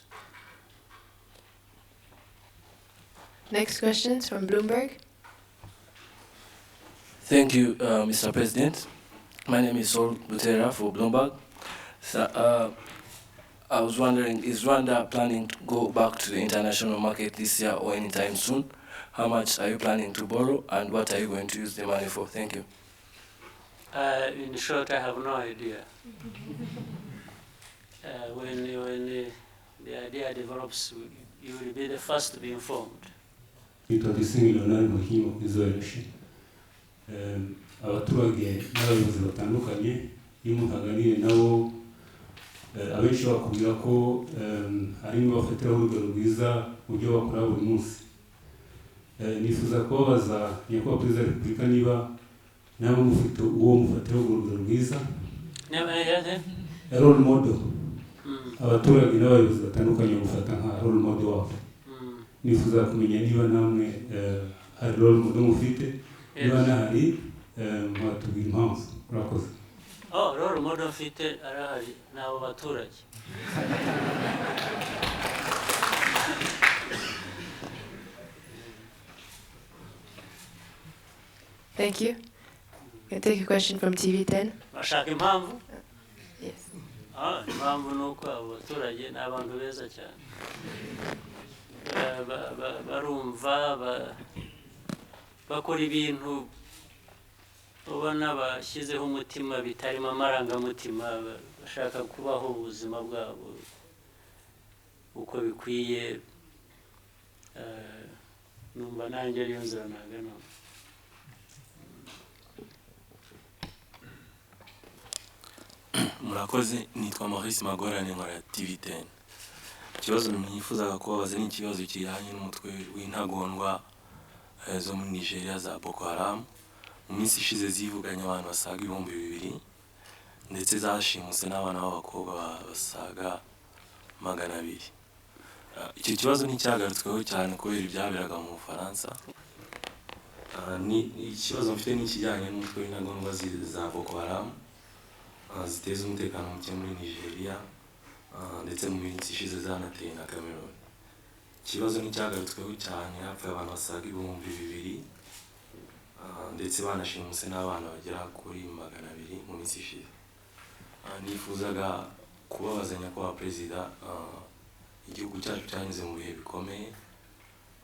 [SPEAKER 11] Next questions from Bloomberg.
[SPEAKER 14] Thank you, Mr. President. My name is Sol Butera for Bloomberg. So, I was wondering, is Rwanda planning to go back to the international market this year or anytime soon? How much are you planning to borrow, and what are you going to use the money for? Thank you.
[SPEAKER 1] In short, I have no idea. When the idea develops, you will be the first to be informed.
[SPEAKER 15] Abaturage n'abayobozi batandukanye iyo umuntu aganiriye nabo abenshi bakubwira ko harimo bafatiraho urugero rwiza mu byo bakora buri munsi. Nifuza kubabaza nyakubahwa Perezida wa Repubulika niba nawe mufite uwo mufatiraho urugero rwiza, role model, abaturage n'abayobozi batandukanye mufata nka role model wabo. Nifuza kumenya niba namwe hari role model mufite, niba nahari mwatubwira impamvu. Murakoze.
[SPEAKER 1] Role model mfite arahari n'abo baturage.
[SPEAKER 11] Thank you. Can take a question from TV10.
[SPEAKER 1] Bashaka impamvu?
[SPEAKER 11] Yes.
[SPEAKER 1] Impamvu ni uko abo baturage ni abantu beza cyane. Barumva, bakora ibintu ubona bashyizeho umutima bitarimo amarangamutima, bashaka kubaho ubuzima bwabo uko bikwiye. Numva nanjye ariyo nzira nagana.
[SPEAKER 14] Murakoze, nitwa Maurice Magorane nkora TV10. Ikibazo nifuzaga kubabaza ni ikibazo kijyanye n'umutwe w'intagondwa zo muri Nigeria za Boko Haram. Mu minsi ishize zivuganye abantu basaga 2,000 ndetse zashimuse n'abana b'abakobwa basaga 200. Icyo kibazo ni cyagarutsweho cyane kubera ibyaberaga mu Bufaransa. Ikibazo mfite ni ikijyanye n'umutwe w'intagondwa za Boko Haram ziteza umutekano muke muri Nigeria ndetse mu minsi ishize zanateye na Cameroon. Ikibazo ni cyagarutsweho cyane, hapfuye abantu basaga 2,000 ndetse banashimuse n'abana bagera kuri 200 mu minsi ishize. Nifuzaga kubabaza nyakubahwa Perezida, igihugu cyacu cyanyuze mu bihe bikomeye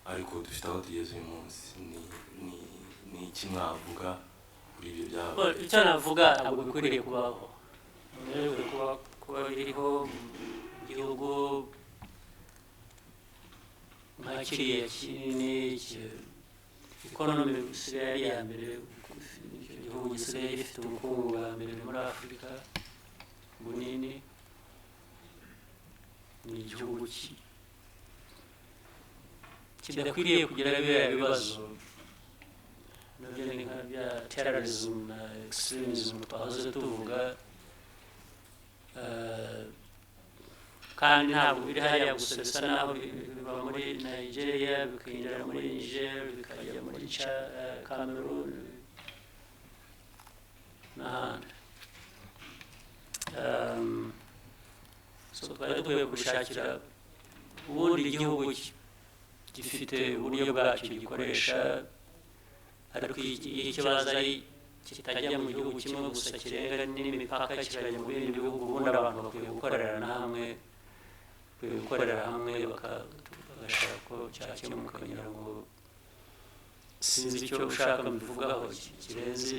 [SPEAKER 14] ariko dufite aho tugeze uyu munsi. Ni iki mwavuga kuri ibyo byaba?
[SPEAKER 1] Icyo navuga ntabwo bikwiriye kubaho. Kuba biriho igihugu nka kiriya kinini, ikonomi isigaye ari iya mbere, igihugu gisigaye gifite ubukungu bwa mbere muri Afurika bunini. Ni igihugu kidakwiriye kugira biriya bibazo nabyo ni nka bya terrorism na extremism twahoze tuvuga. Kandi ntabwo biri hariya gusa, bisa naho biva muri Nigeria bikinjira muri Niger bikajya muri Cameroon n'ahandi. So twari dukwiye gushakira ubundi igihugu gifite uburyo bwacyo gikoresha, ariko iyo ikibazo ari kitajya mu gihugu kimwe gusa kirenga n'imipaka kikajya mu bindi bihugu, ubundi abantu bakwiye gukorera hamwe bagashaka ko cyakemuka, kugira ngo sinzi icyo ushaka mbivugaho kirenze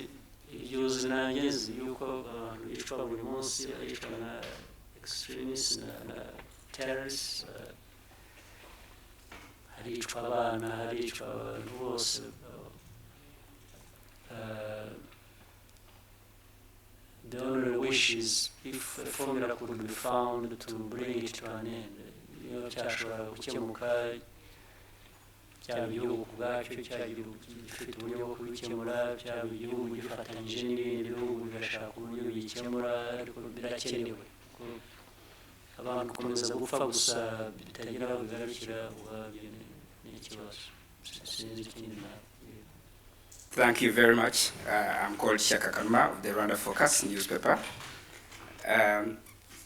[SPEAKER 1] ibyo uzi nanjye nzi, yuko abantu bicwa buri munsi, bicwa na extremists na terrorists, haricwa abana, haricwa abantu bose. The only wish is if a formula could be found to bring it to an end. Iyo cyashobora gukemuka cyaba igihugu ku bwacyo cyaba igihugu gifite uburyo bwo kubikemura cyaba igihugu gifatanyije n'ibindi bihugu bigashaka uburyo bigikemura ariko birakenewe ko abantu gukomeza gupfa gusa bitagira aho bigarukira ubwabyo ni ikibazo sinzi ikindi nawe.
[SPEAKER 16] Thank you very much. I'm called Shaka Kanuma of the Rwanda Focus newspaper.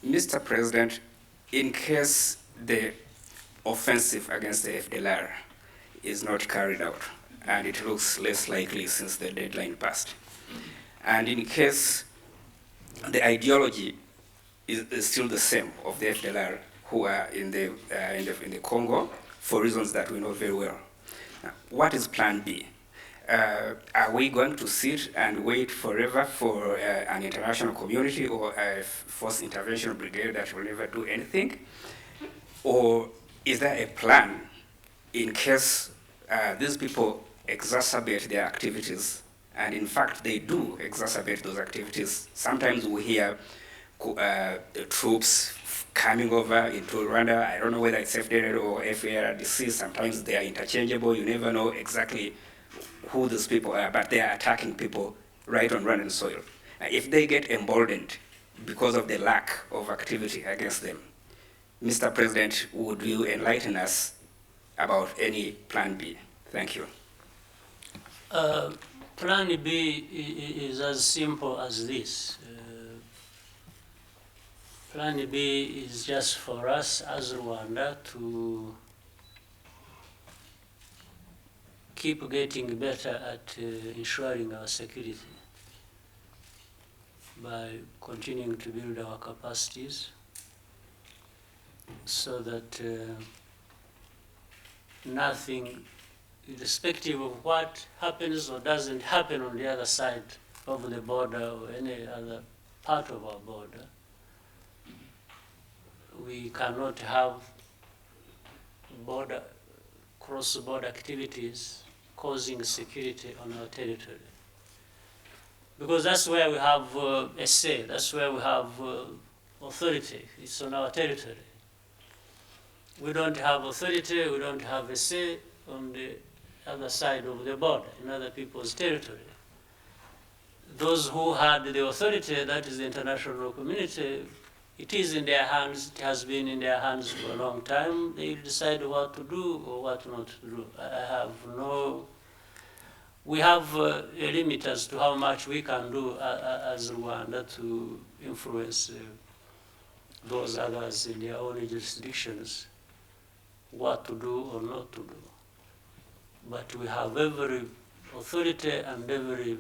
[SPEAKER 16] Mr. President, in case the offensive against the FDLR is not carried out, and it looks less likely since the deadline passed, and in case the ideology is still the same of the FDLR who are in the Congo for reasons that we know very well, what is Plan B? Are we going to sit and wait forever for an international community or a forced intervention brigade that will never do anything? Or is there a plan in case these people exacerbate their activities? And in fact, they do exacerbate those activities. Sometimes we hear the troops coming over into Rwanda. I don't know whether it's FDLR or FARDC. Sometimes they are interchangeable. You never know exactly who these people are, but they are attacking people right on Rwandan soil. If they get emboldened because of the lack of activity against them, Mr. President, would you enlighten us about any Plan B? Thank you.
[SPEAKER 1] Plan B is as simple as this. Plan B is just for us as Rwanda to keep getting better at ensuring our security by continuing to build our capacities so that nothing, irrespective of what happens or doesn't happen on the other side of the border or any other part of our border, we cannot have cross-border activities causing security on our territory. Because that's where we have a say, that's where we have authority, it's on our territory. We don't have authority, we don't have a say on the other side of the border, in other people's territory. Those who had the authority, that is the international community, it is in their hands, it has been in their hands for a long time. They decide what to do or what not to do. We have a limit as to how much we can do as Rwanda to influence those others in their own jurisdictions, what to do or not to do. But we have every authority and every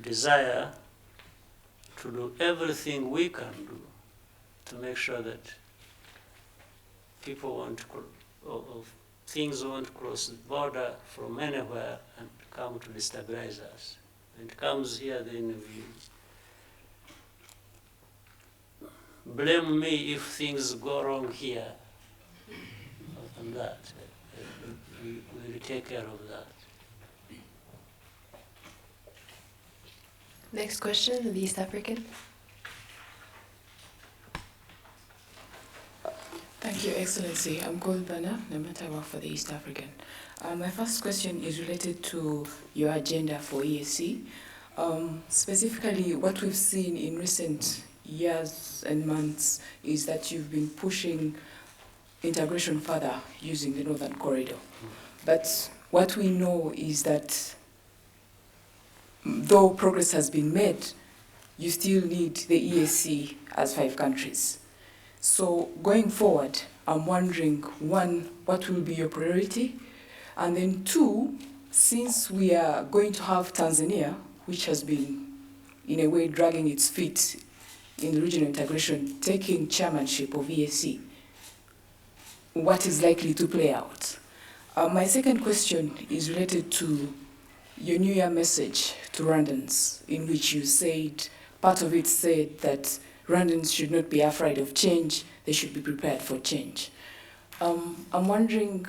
[SPEAKER 1] desire to do everything we can do to make sure that people won't, or things won't cross the border from anywhere and come to destabilize us. When it comes here, then we blame me if things go wrong here and that. We will take care of that.
[SPEAKER 11] Next question, the East African.
[SPEAKER 6] Thank you, Excellency. I'm Goldbana, I work for the East African. My first question is related to your agenda for EAC. Specifically, what we've seen in recent years and months is that you've been pushing integration further using the Northern Corridor. But what we know is that though progress has been made, you still need the EAC as 5 countries. So going forward, I'm wondering, 1, what will be your priority? And then 2, since we are going to have Tanzania, which has been, in a way, dragging its feet in the regional integration, taking chairmanship of EAC, what is likely to play out? My second question is related to your New Year message to Rwandans, in which you said, part of it said that Rwandans should not be afraid of change, they should be prepared for change. I'm wondering,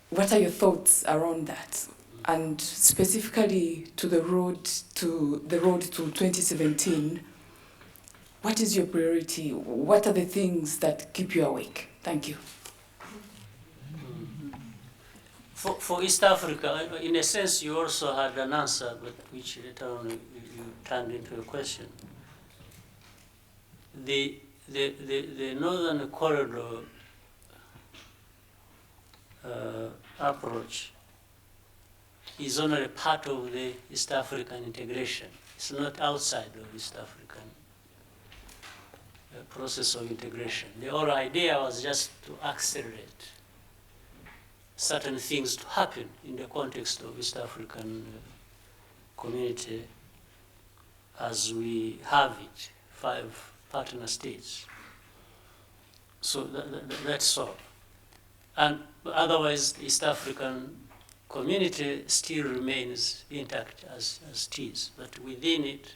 [SPEAKER 6] what are your thoughts around that? And specifically to the road to 2017, what is your priority? What are the things that keep you awake? Thank you.
[SPEAKER 1] For East Africa, in a sense, you also had an answer, but which later on you turned into a question. The Northern Corridor approach is only part of the East African integration. It's not outside of East African process of integration. The whole idea was just to accelerate certain things to happen in the context of East African community as we have it, 5 partner states. So that's all. And otherwise, the East African community still remains intact as it is. But within it,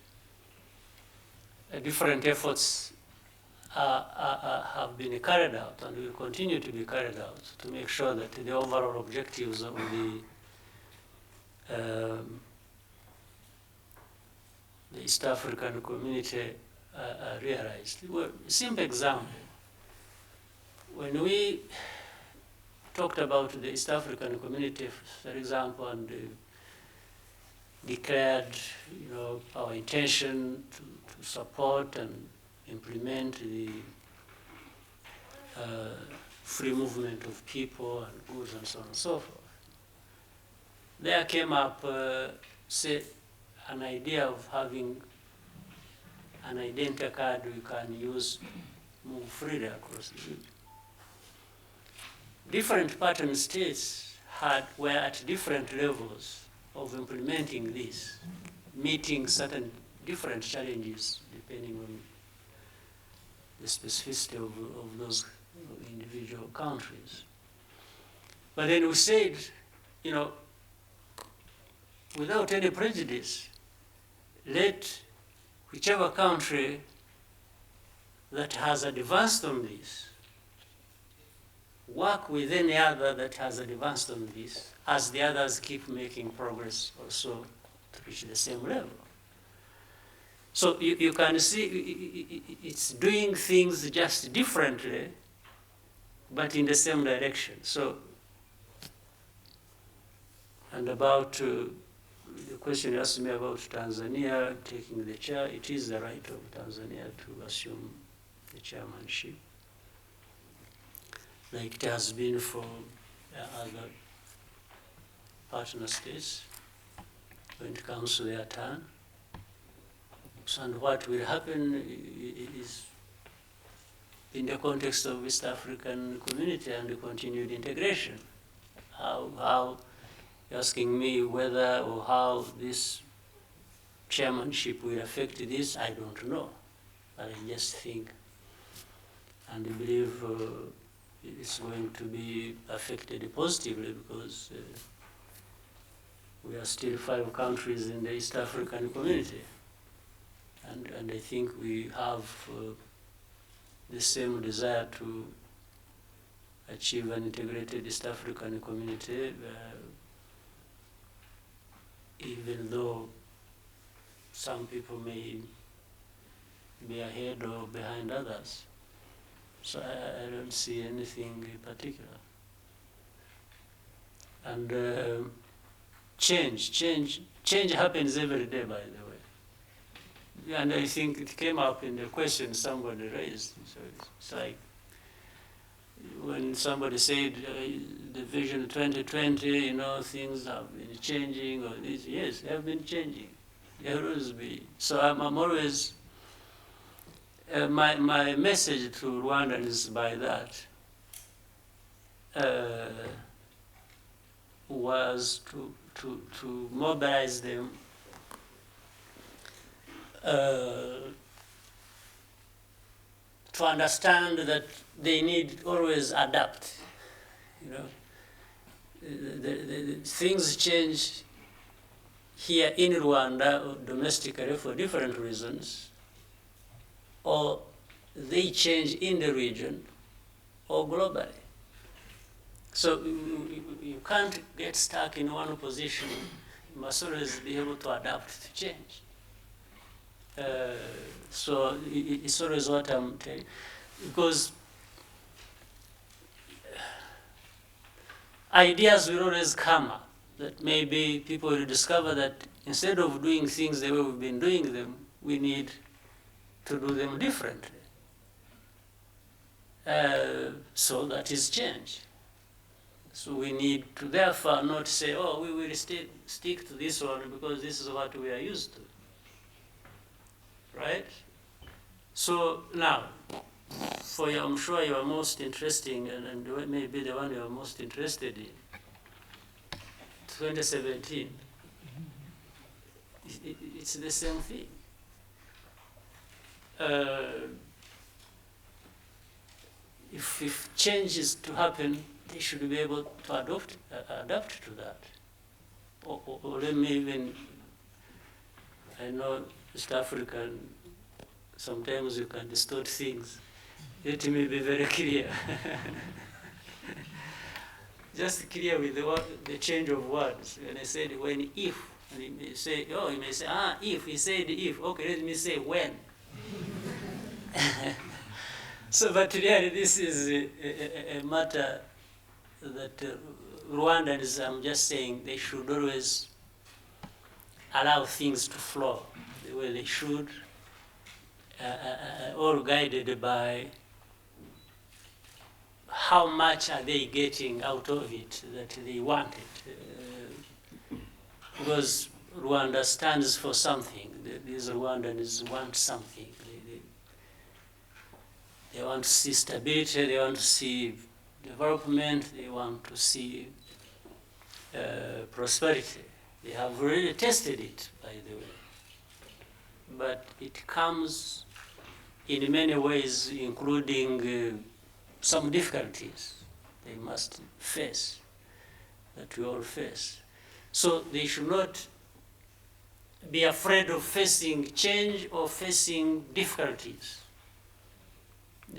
[SPEAKER 1] different efforts have been carried out and will continue to be carried out to make sure that the overall objectives of the East African community are realized. Well, a simple example, when we talked about the East African community, for example, and declared, our intention to support and implement the free movement of people and goods and so on and so forth. There came up, say, an idea of having an identity card we can use, move freely across the region. Different partner states were at different levels of implementing this, meeting certain different challenges depending on the specificity of those individual countries. But then we said, without any prejudice, let whichever country that has advanced on this work with any other that has advanced on this, as the others keep making progress also to reach the same level. So you can see it's doing things just differently, but in the same direction. So, and about the question you asked me about Tanzania taking the chair, it is the right of Tanzania to assume the chairmanship, like it has been for other partner states when it comes to their turn. And what will happen is, in the context of East African community and the continued integration, how you're asking me whether or how this chairmanship will affect this, I don't know. But I just think and I believe it's going to be affected positively because we are still 5 countries in the East African community. And I think we have the same desire to achieve an integrated East African community, even though some people may be ahead or behind others. So I don't see anything in particular. And change happens every day, by the way. And I think it came up in the question somebody raised. So it's like when somebody said the Vision 2020, things have been changing, or this. Yes, they have been changing. They will always be. So I'm always, my message to Rwandans by that was to mobilize them to understand that they need always adapt. The things change here in Rwanda or domestically for different reasons, or they change in the region or globally. So you can't get stuck in one position. You must always be able to adapt to change. So it's always what I'm telling, because ideas will always come up, that maybe people will discover that instead of doing things the way we've been doing them, we need to do them differently. So that is change. So we need to therefore not say, oh, we will stick to this one because this is what we are used to. Right? So now, for you, I'm sure you are most interesting, and maybe the one you are most interested in, 2017, it's the same thing. If change is to happen, they should be able to adapt to that. Or let me even, I know East African, sometimes you can distort things. Let me be very clear. Just clear with the change of words. When I said when if, and you may say, if, he said if, okay, let me say when. So, but really this is a matter that Rwandans, I'm just saying, they should always allow things to flow the way they should, all guided by how much are they getting out of it that they want it. Because Rwanda stands for something. These Rwandans want something. They want to see stability, they want to see development, they want to see prosperity. They have really tested it, by the way. But it comes in many ways, including some difficulties they must face, that we all face. So they should not be afraid of facing change or facing difficulties.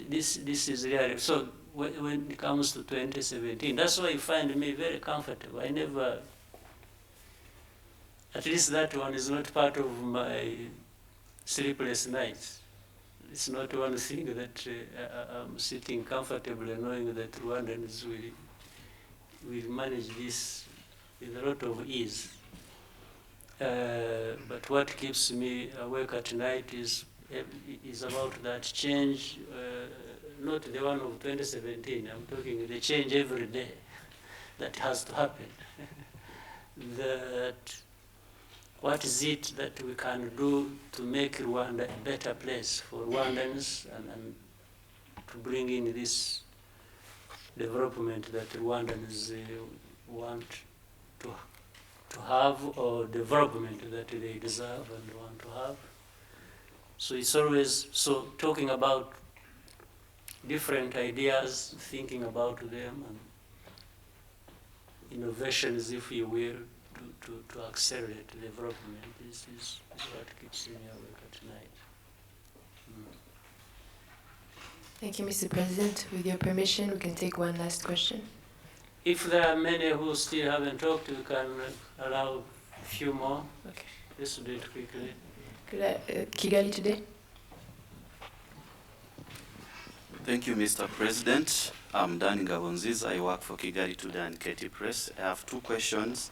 [SPEAKER 1] This is reality. So when it comes to 2017, that's why you find me very comfortable. I never, at least that one is not part of my sleepless nights. It's not one thing that I'm sitting comfortably knowing that Rwandans will manage this with a lot of ease. But what keeps me awake at night is about that change, not the one of 2017. I'm talking the change every day that has to happen. That what is it that we can do to make Rwanda a better place for Rwandans and to bring in this development that Rwandans want to have, or development that they deserve and want to have. So it's always talking about different ideas, thinking about them, and innovations, if you will, to accelerate development. This is what keeps me awake at night.
[SPEAKER 11] Thank you, Mr. President. With your permission, we can take one last question.
[SPEAKER 1] If there are many who still haven't talked, we can allow a few more.
[SPEAKER 11] Okay.
[SPEAKER 1] Let's do it quickly.
[SPEAKER 11] Kigali today.
[SPEAKER 17] Thank you, Mr. President. I'm Danny Gabonziza. I work for Kigali Today and KT Press. I have two questions,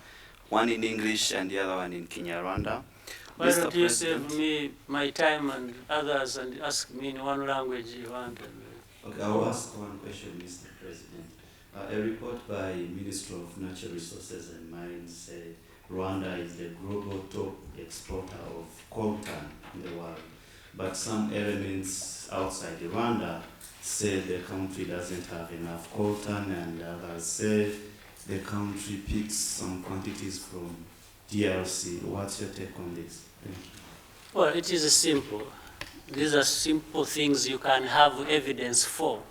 [SPEAKER 17] one in English and the other one in Kinyarwanda.
[SPEAKER 1] Why don't you save me my time and others and ask me in one language you want?
[SPEAKER 17] Okay, I will ask one question, Mr. President. A report by Minister of Natural Resources and Mines said Rwanda is the global top exporter of coltan in the world. But some elements outside Rwanda say the country doesn't have enough coltan, and others say the country picks some quantities from DRC. What's your take on this? Thank you.
[SPEAKER 1] Well, it is simple. These are simple things you can have evidence for.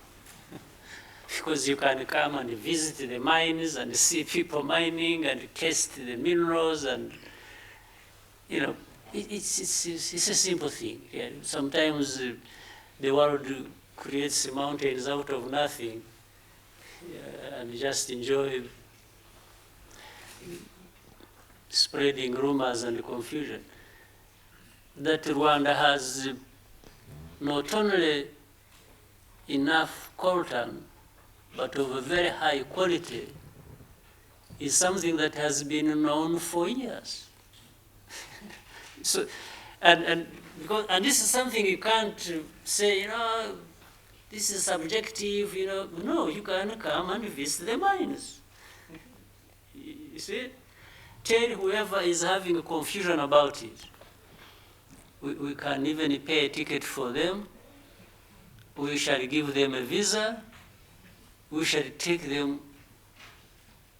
[SPEAKER 1] Because you can come and visit the mines and see people mining and test the minerals, and it's a simple thing. Yeah. Sometimes the world creates mountains out of nothing, and just enjoy spreading rumors and confusion. That Rwanda has not only enough coltan, but of a very high quality is something that has been known for years. So, and this is something you can't say, this is subjective, No, you can come and visit the mines. You see? Tell whoever is having a confusion about it. We can even pay a ticket for them. We shall give them a visa. We shall take them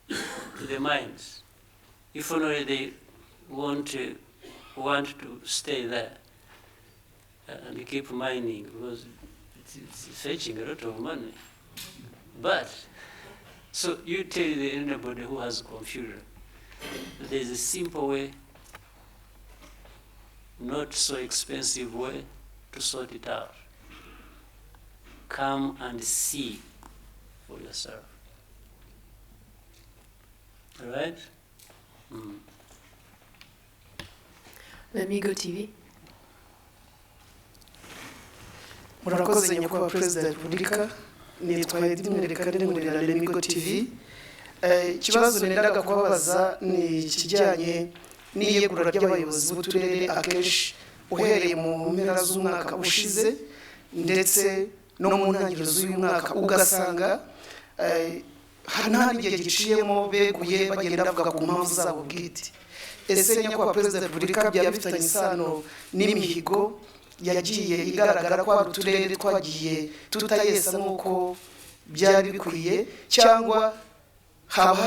[SPEAKER 1] to the mines. If only they want to stay there and keep mining, because it's fetching a lot of money. But, so you tell anybody who has confusion, there's a simple way, not so expensive way to sort it out. Come and see for yourself. All right?
[SPEAKER 11] Lemigo TV.
[SPEAKER 18] Murakoze nyakubahwa Perezida wa Repubulika, nitwa Edmund nkorera Lemigo TV. Ikibazo nendaga kubabaza ni ikijyanye n'iyegura ry'abayobozi b'uturere akenshi uhereye mu mpera z'umwaka ushize ndetse no mu ntangiriro z'uyu mwaka ugasanga nta n'igihe giciyemo beguye bagenda bavuga ku mpamvu zabo bwite. Ese nyakubahwa Perezida wa Repubulika byaba bifitanye isano n'imihigo yagiye igaragara ko ari uturere twagiye tutayesa nk'uko byari bikwiye, cyangwa haba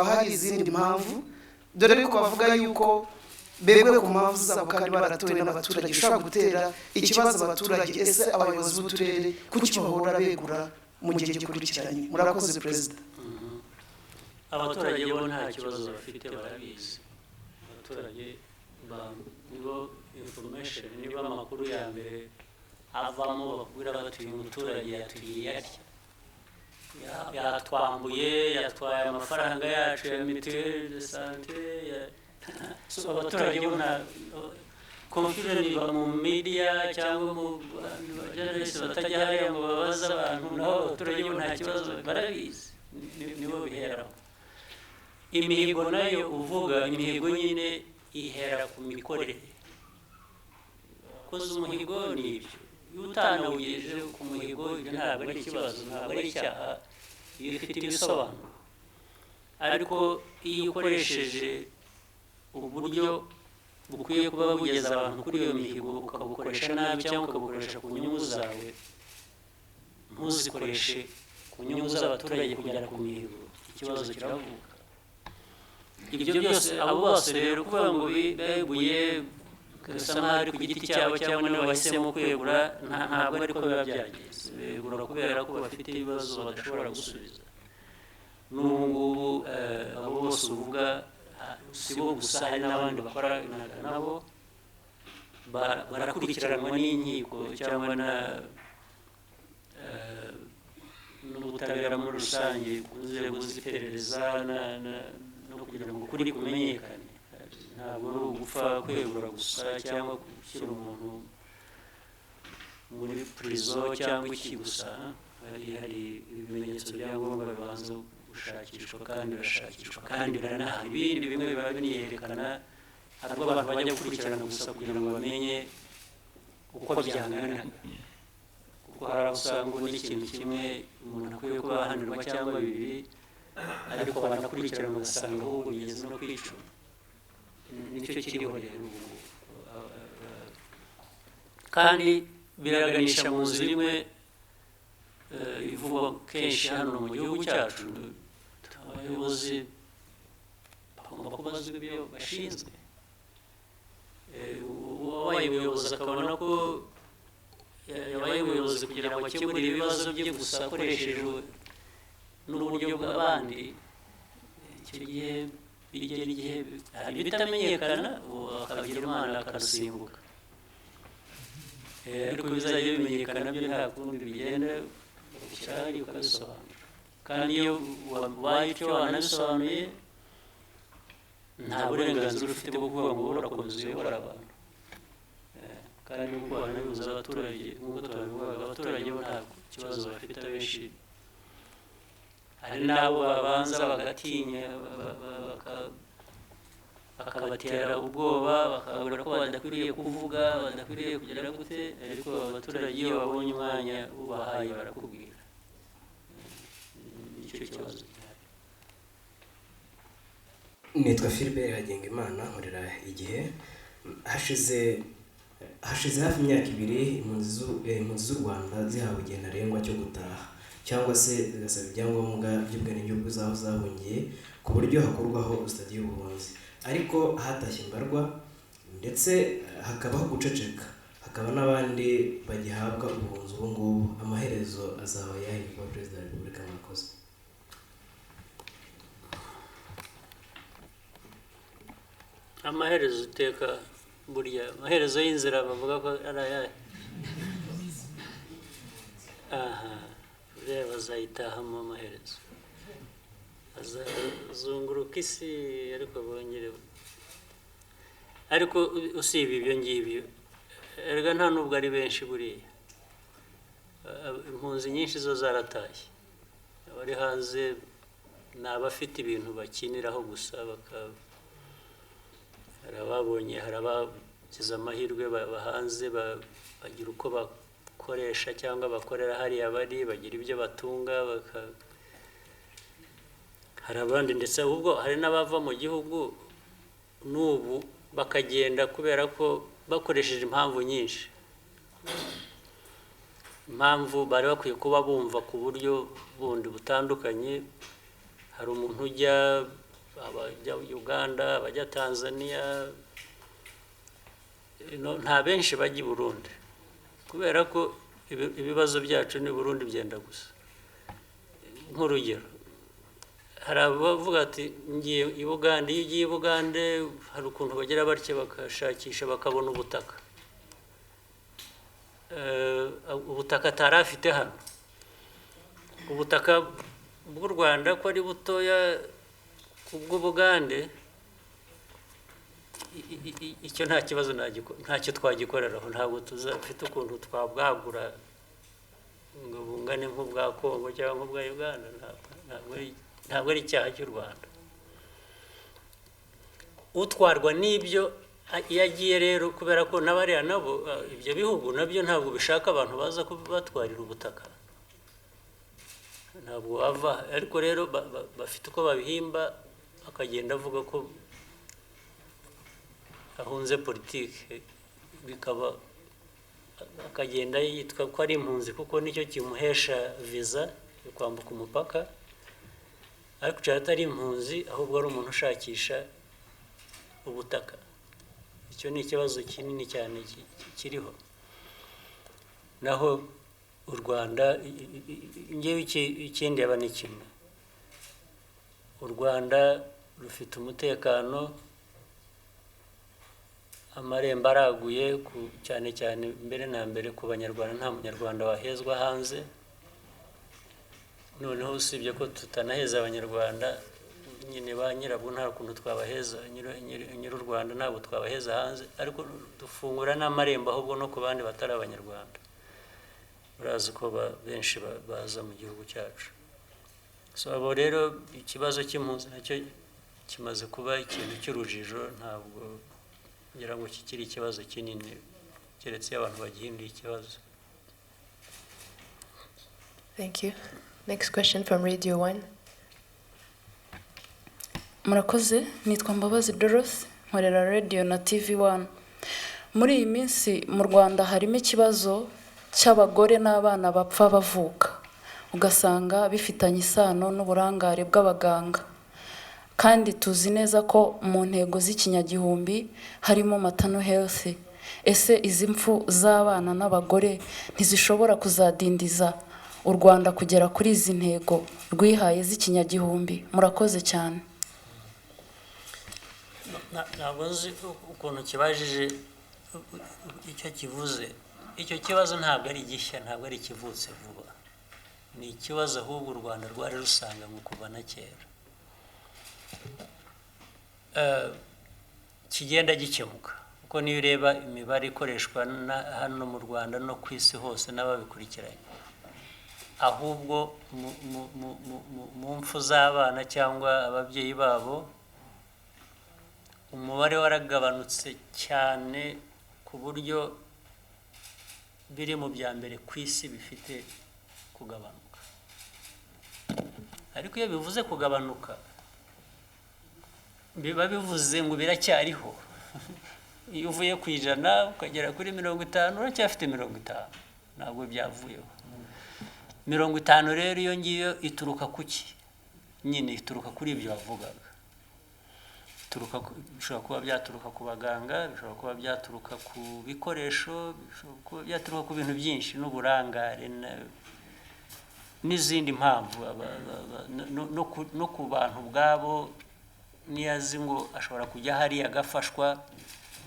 [SPEAKER 18] hari izindi mpamvu, dore ko bavuga yuko beguye ku mpamvu zabo kandi baratowe n'abaturage, bishobora gutera ikibazo abaturage. Ese abayobozi b'uturere kuki bahora begura mu gihe gikurikiranye? Murakoze Perezida.
[SPEAKER 1] Abaturage bo nta kibazo bafite, barabizi. Abaturage nibo information, niba amakuru ya mbere avamo bakubwira bati uyu muturage yaturiye atya, yatwambuye, yatwaye amafaranga yacu ya mituelle de santé. So abaturage bo nta confusion iba mu media cyangwa mu journalist batajya hariya ngo babaze abantu, naho abaturage bo nta kibazo barabizi, nibo biheraho. Imihigo nayo uvuga, imihigo nyine ihera ku mikorere. Koza umuhigo ni ibyo, iyo utanawugejeje ku muhigo ibyo ntabwo ari ikibazo, ntabwo ari icyaha, iyo ufite ibisobanuro. Ariko iyo ukoresheje uburyo bukwiye kuba bugeza abantu kuri iyo mihigo ukabukoresha nabi cyangwa ukabukoresha ku nyungu zawe, ntuzikoreshe ku nyungu z'abaturage kugera ku mihigo, ikibazo kiravuka. Ibyo byose abo bose rero kuvuga ngo beguye gasa nk'aho ari ku giti cyabo cyangwa nibo bahisemo kwegura, ntabwo ariko biba byagenze. Begura kubera ko bafite ibibazo badashobora gusubiza. N'ubu ngubu abo bose uvuga si bo gusa, hari n'abandi bakora nabo barakurikiranwa n'inkiko cyangwa n'ubutabera muri rusange, ku nzego z'iperereza no kugira ngo ukuri kumenyekane. Ntabwo ari ugupfa kwegura gusa cyangwa gushyira umuntu muri prison cyangwa iki gusa. Hari ibimenyetso byangombwa bibanza gushakishwa kandi birashakishwa kandi biranahari. Ibindi bimwe biba biniyerekana, ntabwo abantu bajya gukurikirana gusa kugira ngo bamenye uko byangana, kuko hari aho usanga ubundi ikintu kimwe umuntu akwiye kuba ahanirwa cyangwa bibiri, ariko banakurikirana ugasanga ahubwo bigeze no kwicuma. Nicyo kiriho rero ubu. Kandi biraganisha mu nzira imwe ivugwa kenshi hano mu gihugu cyacu. Abayobozi bagomba kubazwa ibyo bashinzwe. Uwabaye umuyobozi akabona ko yabaye umuyobozi kugira ngo akemure ibibazo bye gusa akoreshejwe n'uburyo bw'abandi, icyo gihe bigera igihe hari bitamenyekana, akagira Imana akarusimbuka. Ariko bizajya bimenyekana byo nta kundi bigenda, ukabishyira hariya ukabisobanura. Kandi iyo wabaye icyo wanabisobanuye, nta burenganzira ufite bwo kuvuga ngo urakomeza uyobora abantu. Kandi nk'uko banabibuza abaturage, nk'uko twabivugaga, abaturage bo nta kibazo bafite abenshi. hari n'abo babanza bagatinya bakabatera ubwoba bakabura ko badakwiriye kuvuga badakwiriye kugera gute ariko abaturage iyo babonye umwanya ubahaye barakubwira icyo kibazo.
[SPEAKER 19] Nitwa Philbert Hagengimana nkorera igihe hashize hafi imyaka 2 impunzi z'u Rwanda zihawe igihe ntarengwa cyo gutaha cyangwa se zigasaba ibyangombwa by'ubwenegihugu zaho zahungiye ku buryo hakorwaho stade y'ubuhunzi, ariko hatashye imbarwa ndetse hakabaho guceceka, hakaba n'abandi bagihabwa ubuhunzi ubu ngubu. Amaherezo azaba yahirwa Perezida wa Repubulika. Murakoze.
[SPEAKER 1] Amaherezo uteka burya amaherezo y'inzira bavuga ko ari ayahe? Aha, reba bazayitahamo amaherezo azunguruka isi ariko bongere. Ariko usibye ibyo ngibyo erega nta nubwo ari benshi buriya, impunzi nyinshi zo zaratashye, abari hanze ni abafite ibintu bakiniraho gusa hari ababonye, hari abagize amahirwe hanze bagira uko bakoresha cyangwa bakorera hariya bari bagira ibyo batunga hari abandi ndetse ahubwo hari n'abava mu gihugu n'ubu bakagenda kubera ko bakoresheje impamvu nyinshi, impamvu bari bakwiye kuba bumva ku buryo bundi butandukanye. Hari umuntu ujya abajya Uganda abajya Tanzania, nta benshi bajya i Burundi kubera ko ibibazo byacu ni Burundi byenda gusa. Nk'urugero hari abavuga ati ngiye i Bugande, iyo ugiye i Bugande hari ukuntu bagira batyo bakashakisha bakabona ubutaka atari afite hano. Ubutaka bw'u Rwanda ko ari butoya ubw'Ubugande, icyo nta kibazo ntacyo twagikoreraho, ntabwo tuzafite ukuntu twabwagura ngo bungane nk'ubwa Kongo cyangwa nk'ubwa Uganda. Ntabwo ari icyaha cy'u Rwanda. Utwarwa n'ibyo iyo agiye rero kubera ko n'abariya nabo ibyo bihugu nabyo ntabwo bishaka abantu baza kubatwarira ubutaka, ntabwo bava. Ariko rero bafite uko babihimba, akagenda avuga ko ahunze politike, bikaba akagenda yitwa ko ari impunzi kuko nicyo kimuhesha viza yo kwambuka umupaka, ariko cyari atari impunzi ahubwo ari umuntu ushakisha ubutaka. Icyo ni ikibazo kinini cyane kiriho. Naho u Rwanda ngewe ikindi yaba ni kimwe, u Rwanda rufite umutekano, amarembo araguye cyane cyane mbere na mbere ku Banyarwanda. Nta munyarwanda wahezwa hanze, noneho usibye ko tutanaheza Abanyarwanda nyine ba nyirabwo nta kuntu twabaheza, nyiri u Rwanda ntabwo twabaheza hanze, ariko dufungura n'amarembo ahubwo no ku bandi batari Abanyarwanda. Urazi ko benshi baza mu gihugu cyacu. So abo rero ikibazo cy'impunzi nacyo kimaze kuba ikintu cy'urujijo, ntabwo ngira ngo kikiri ikibazo kinini keretse abantu bagihinduye ikibazo.
[SPEAKER 11] Thank you. Next question from Radio 1.
[SPEAKER 20] Murakoze, nitwa Mbabazi Dorothy, nkorera Radio na TV 1. Muri iyi minsi mu Rwanda harimo ikibazo cy'abagore n'abana bapfa bavuka, ugasanga bifitanye isano n'uburangare bw'abaganga, kandi tuzi neza ko mu ntego z'ikinyagihumbi harimo maternal health. Ese izi mfu z'abana n'abagore ntizishobora kuzadindiza u Rwanda kugera kuri izi ntego rwihaye z'ikinyagihumbi? Murakoze cyane.
[SPEAKER 1] Ntabwo nzi ukuntu kibajije icyo kivuze. Icyo kibazo ntabwo ari gishya, ntabwo ari kivutse vuba, ni ikibazo ahubwo u Rwanda rwari rusanga mu kuva na kera, kigenda gikemuka. Kuko niyo ureba imibare ikoreshwa hano mu Rwanda no ku isi hose n'ababikurikiranye, ahubwo mu mfu z'abana cyangwa ababyeyi babo umubare waragabanutse cyane ku buryo biri mu bya mbere ku isi bifite kugabanuka. Ariko iyo bivuze kugabanuka biba bivuze ngo biracyariho. Iyo uvuye ku 100 ukagera kuri 50 uracyafite 50, ntabwo byavuyeho. 50 rero iyo ngiyo ituruka kuki? Nyine ituruka kuri ibyo wavugaga. Bishobora kuba byaturuka ku baganga, bishobora kuba byaturuka ku bikoresho, bishobora kuba byaturuka ku bintu byinshi, n'uburangare n'izindi mpamvu, no ku bantu ubwabo. Niyazi ngo ashobora kujya hariya agafashwa,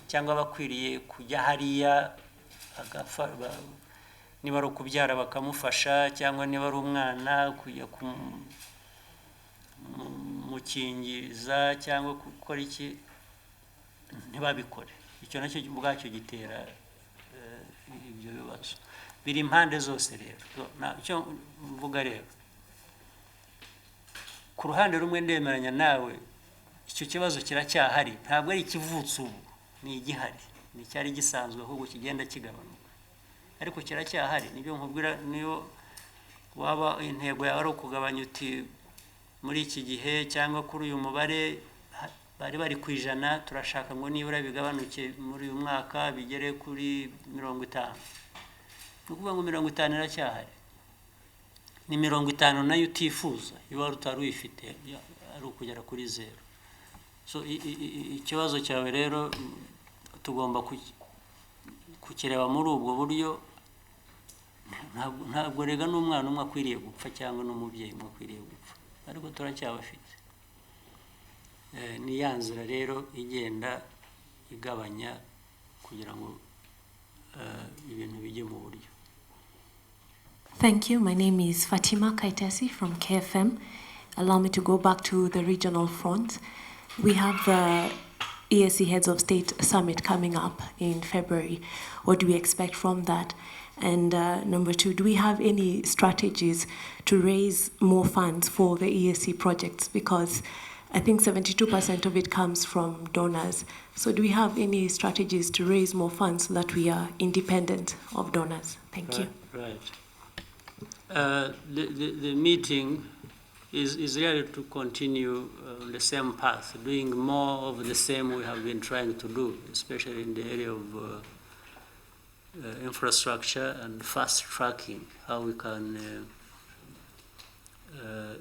[SPEAKER 1] cyangwa bakwiriye kujya hariya niba ari ukubyara bakamufasha, cyangwa niba ari umwana kujya kumukingiza cyangwa gukora iki, ntibabikore. Icyo nacyo ubwacyo gitera ibyo bibazo. Biri impande zose rero. Icyo mvuga rero, ku ruhande rumwe ndemeranya nawe, icyo kibazo kiracyahari, ntabwo ari ikivutse ubu, ni igihari, ni cyari gisanzwe, ahubwo kigenda kigabanuka, ariko kiracyahari. Nibyo nkubwira, niyo waba intego yawe ari ukugabanya uti muri iki gihe cyangwa kuri uyu mubare bari ku 100, turashaka ngo nibura bigabanuke muri uyu mwaka bigere kuri 50. Ni ukuvuga ngo 50 iracyahari, ni 50 nayo utifuza, iyo wari utari uyifite ari ukugera kuri 0. So ikibazo cyawe rero tugomba kukireba muri ubwo buryo. Ntabwo rega n'umwana umwe akwiriye gupfa cyangwa n'umubyeyi umwe akwiriye gupfa, ariko turacyabafite. Ni ya nzira rero igenda igabanya kugira ngo ibintu bijye mu buryo.
[SPEAKER 21] Thank you. My name is Fatima Kaitasi from KFM. Allow me to go back to the regional front. We have the EAC Heads of State Summit coming up in February. What do we expect from that? And number 2, do we have any strategies to raise more funds for the EAC projects? Because I think 72% of it comes from donors. So do we have any strategies to raise more funds so that we are independent of donors? Thank you.
[SPEAKER 1] Right. The meeting is really to continue the same path, doing more of the same we have been trying to do, especially in the area of infrastructure and fast tracking, how we can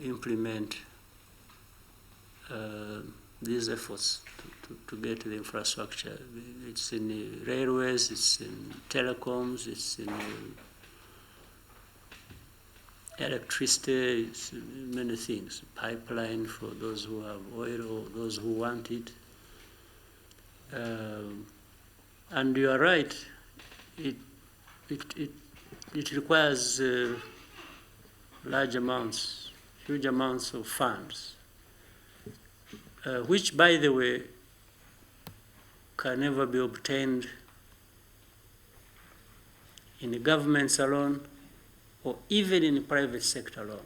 [SPEAKER 1] implement these efforts to get the infrastructure. It's in the railways, it's in telecoms, it's in electricity, it's many things, pipeline for those who have oil or those who want it. And you are right, it requires large amounts, huge amounts of funds, which, by the way, can never be obtained in the governments alone, or even in the private sector alone.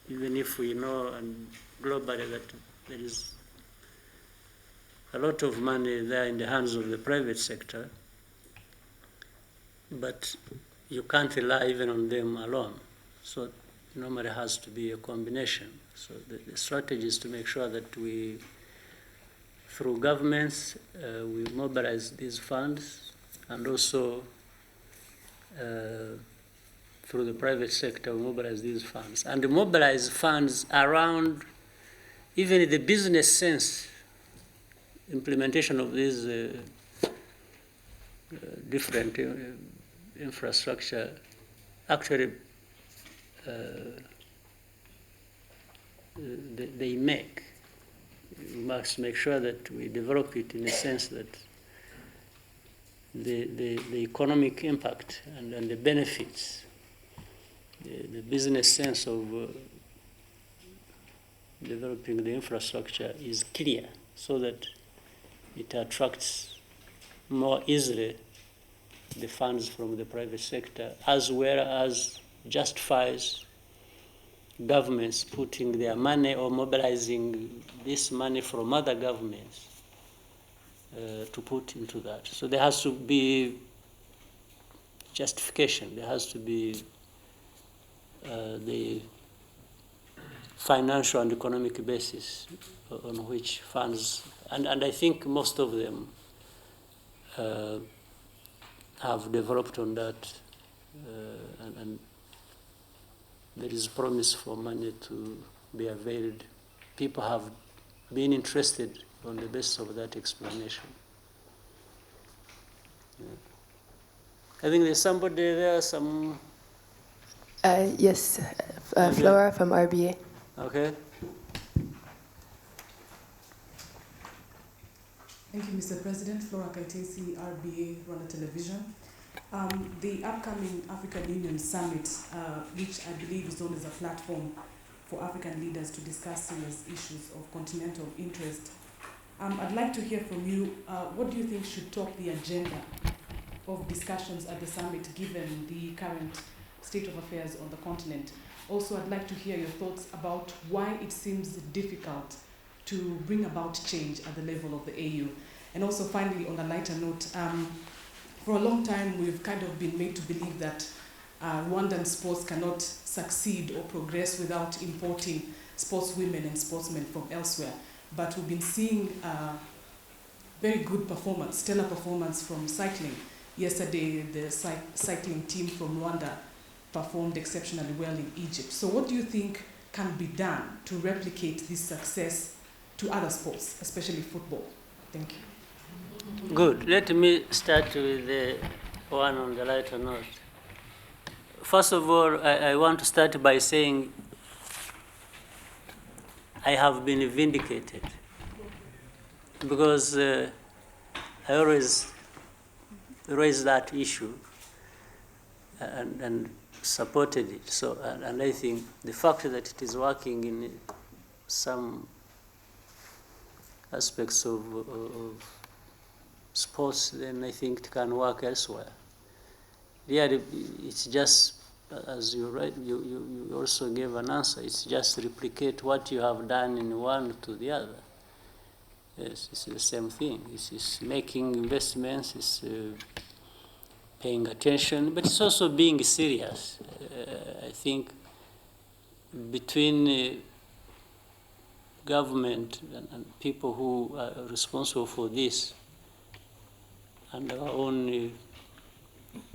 [SPEAKER 1] Even if we know and globally that there is a lot of money there in the hands of the private sector, but you can't rely even on them alone. So normally has to be a combination. So the strategy is to make sure that we, through governments, we mobilize these funds, and also through the private sector, we mobilize these funds. And mobilize funds around even the business sense, implementation of these different infrastructure. Actually, they make. We must make sure that we develop it in a sense that the economic impact and the benefits, the business sense of developing the infrastructure is clear, so that it attracts more easily the funds from the private sector, as well as justifies governments putting their money or mobilizing this money from other governments to put into that. So there has to be justification. There has to be the financial and economic basis on which funds, and I think most of them have developed on that, and there is promise for money to be availed. People have been interested on the basis of that explanation. Yeah. I think there's somebody there, some...
[SPEAKER 11] Yes, Flora from RBA.
[SPEAKER 1] Okay.
[SPEAKER 2] Thank you, Mr. President. Flora Kaitesi, RBA, Rwanda Television. The upcoming African Union Summit, which I believe is known as a platform for African leaders to discuss serious issues of continental interest, I'd like to hear from you, what do you think should top the agenda of discussions at the summit given the current state of affairs on the continent? Also, I'd like to hear your thoughts about why it seems difficult to bring about change at the level of the AU. And also, finally, on a lighter note, for a long time, we've kind of been made to believe that Rwandan sports cannot succeed or progress without importing sportswomen and sportsmen from elsewhere. But we've been seeing very good performance, stellar performance from cycling. Yesterday, the cycling team from Rwanda performed exceptionally well in Egypt. So what do you think can be done to replicate this success to other sports, especially football? Thank you.
[SPEAKER 1] Good. Let me start with the one on the lighter note. First of all, I want to start by saying I have been vindicated because I always raised that issue and supported it. So, and I think the fact that it is working in some aspects of sports, then I think it can work elsewhere. Yeah, it's just, as you also gave an answer, it's just replicate what you have done in one to the other. Yes, it's the same thing. It's making investments, it's paying attention, but it's also being serious. I think between government and people who are responsible for this and our own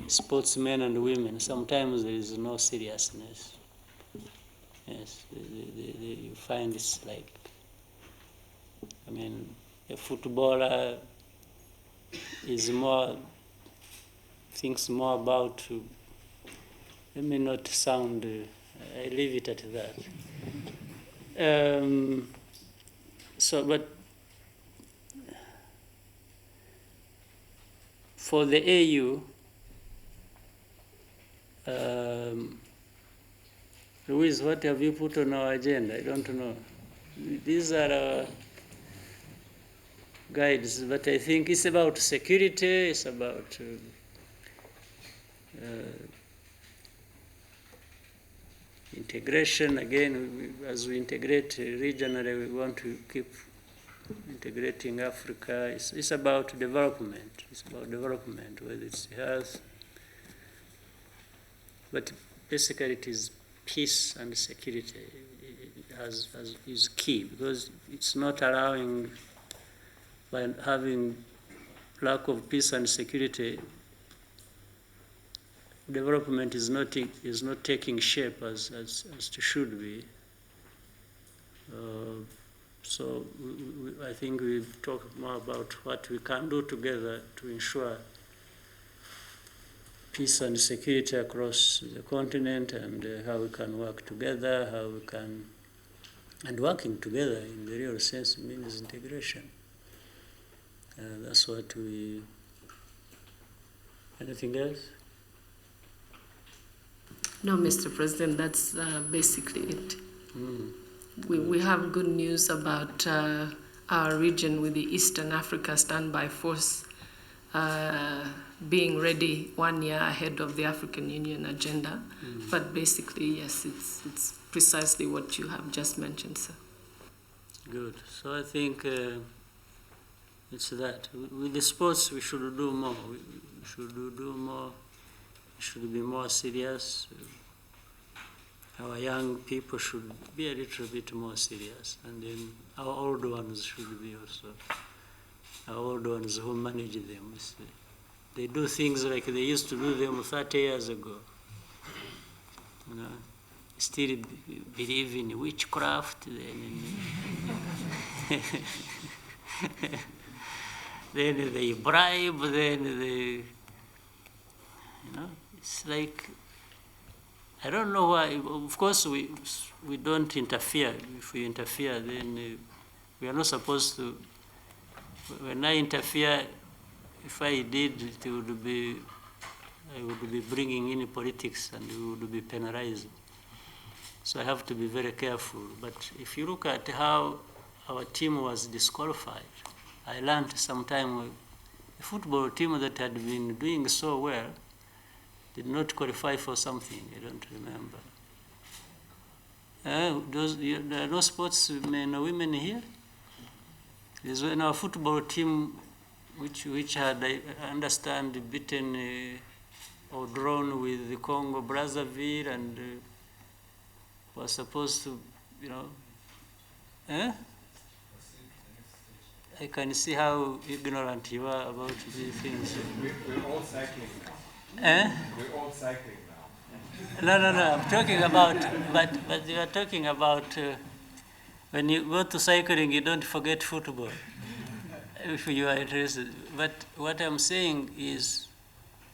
[SPEAKER 1] sportsmen and women, sometimes there is no seriousness. Yes, you find it's like, I mean, a footballer is more, thinks more about, let me not sound, I leave it at that. So, but for the AU, Luis, what have you put on our agenda? I don't know. These are our guides, but I think it's about security, it's about integration. Again, as we integrate regionally, we want to keep integrating Africa. It's about development. It's about development, whether it's health. But basically it is peace and security is key, because it's not allowing, by having lack of peace and security, development is not taking shape as it should be. So I think we've talked more about what we can do together to ensure peace and security across the continent, and how we can work together, how we can, and working together in the real sense means integration. That's what we, anything else?
[SPEAKER 22] No, Mr. President, that's basically it. We have good news about our region with the Eastern Africa Standby Force being ready 1 year ahead of the African Union agenda. But basically, yes, it's precisely what you have just mentioned, sir.
[SPEAKER 1] Good. So I think it's that. With the sports, we should do more. We should do more. We should be more serious. Our young people should be a little bit more serious. And then our old ones should be also. Our old ones who manage them. They do things like they used to do them 30 years ago. You know, still believe in witchcraft. Then they bribe. Then they, it's like, I don't know why. Of course, we don't interfere. If we interfere, then we are not supposed to. When I interfere, if I did, I would be bringing in politics and we would be penalized. So I have to be very careful. But if you look at how our team was disqualified, I learned sometime a football team that had been doing so well did not qualify for something. I don't remember. There are no sportsmen or women here. There's in our football team, which had, I understand, beaten or drawn with the Congo Brazzaville, and was supposed to, I can see how ignorant you are about these things.
[SPEAKER 10] We're all cycling now. We're all cycling now.
[SPEAKER 1] No. I'm talking about, but you are talking about when you go to cycling, you don't forget football. If you are interested. But what I'm saying is,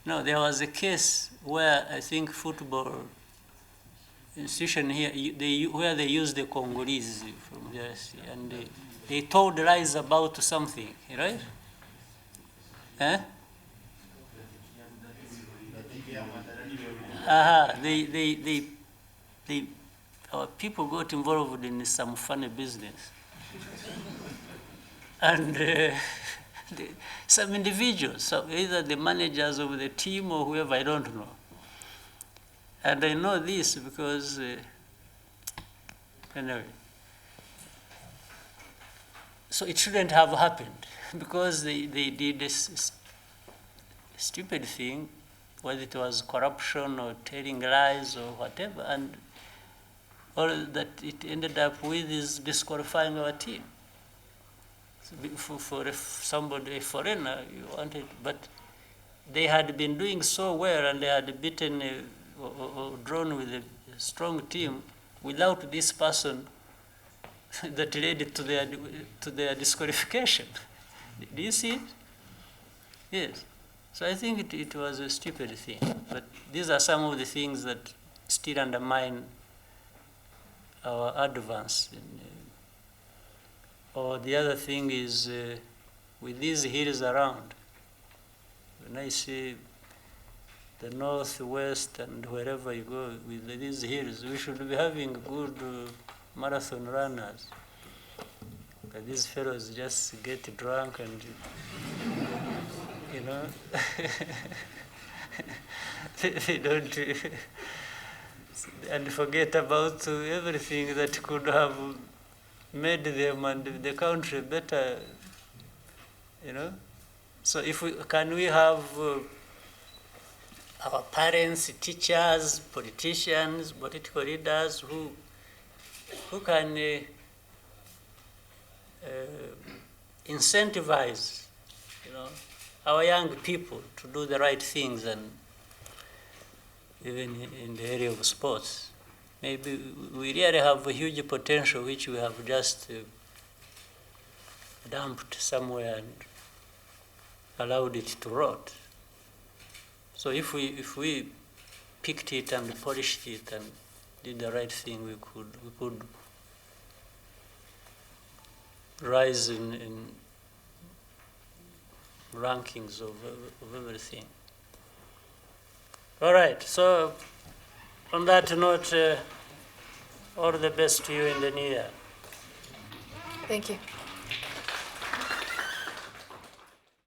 [SPEAKER 1] no, there was a case where I think football institution here, where they used the Congolese from here, and they told lies about something, right? Our people got involved in some funny business. And some individuals, so either the managers of the team or whoever, I don't know. And I know this because, anyway. So it shouldn't have happened because they did this stupid thing, whether it was corruption or telling lies or whatever, and all that it ended up with is disqualifying our team. For somebody, a foreigner, you wanted, but they had been doing so well and they had beaten or drawn with a strong team without this person that led to their disqualification. Do you see it? Yes. So I think it was a stupid thing. But these are some of the things that still undermine our advance. Or the other thing is, with these hills around, when I see the north, west, and wherever you go with these hills, we should be having good marathon runners. But these fellows just get drunk and, they don't, and forget about everything that could have made them and the country better, So can we have our parents, teachers, politicians, political leaders who can incentivize, our young people to do the right things, and even in the area of sports. Maybe we really have a huge potential which we have just dumped somewhere and allowed it to rot. So if we picked it and polished it and did the right thing, we could rise in rankings of everything. All right. So on that note, all the best to you in the new year.
[SPEAKER 11] Thank you.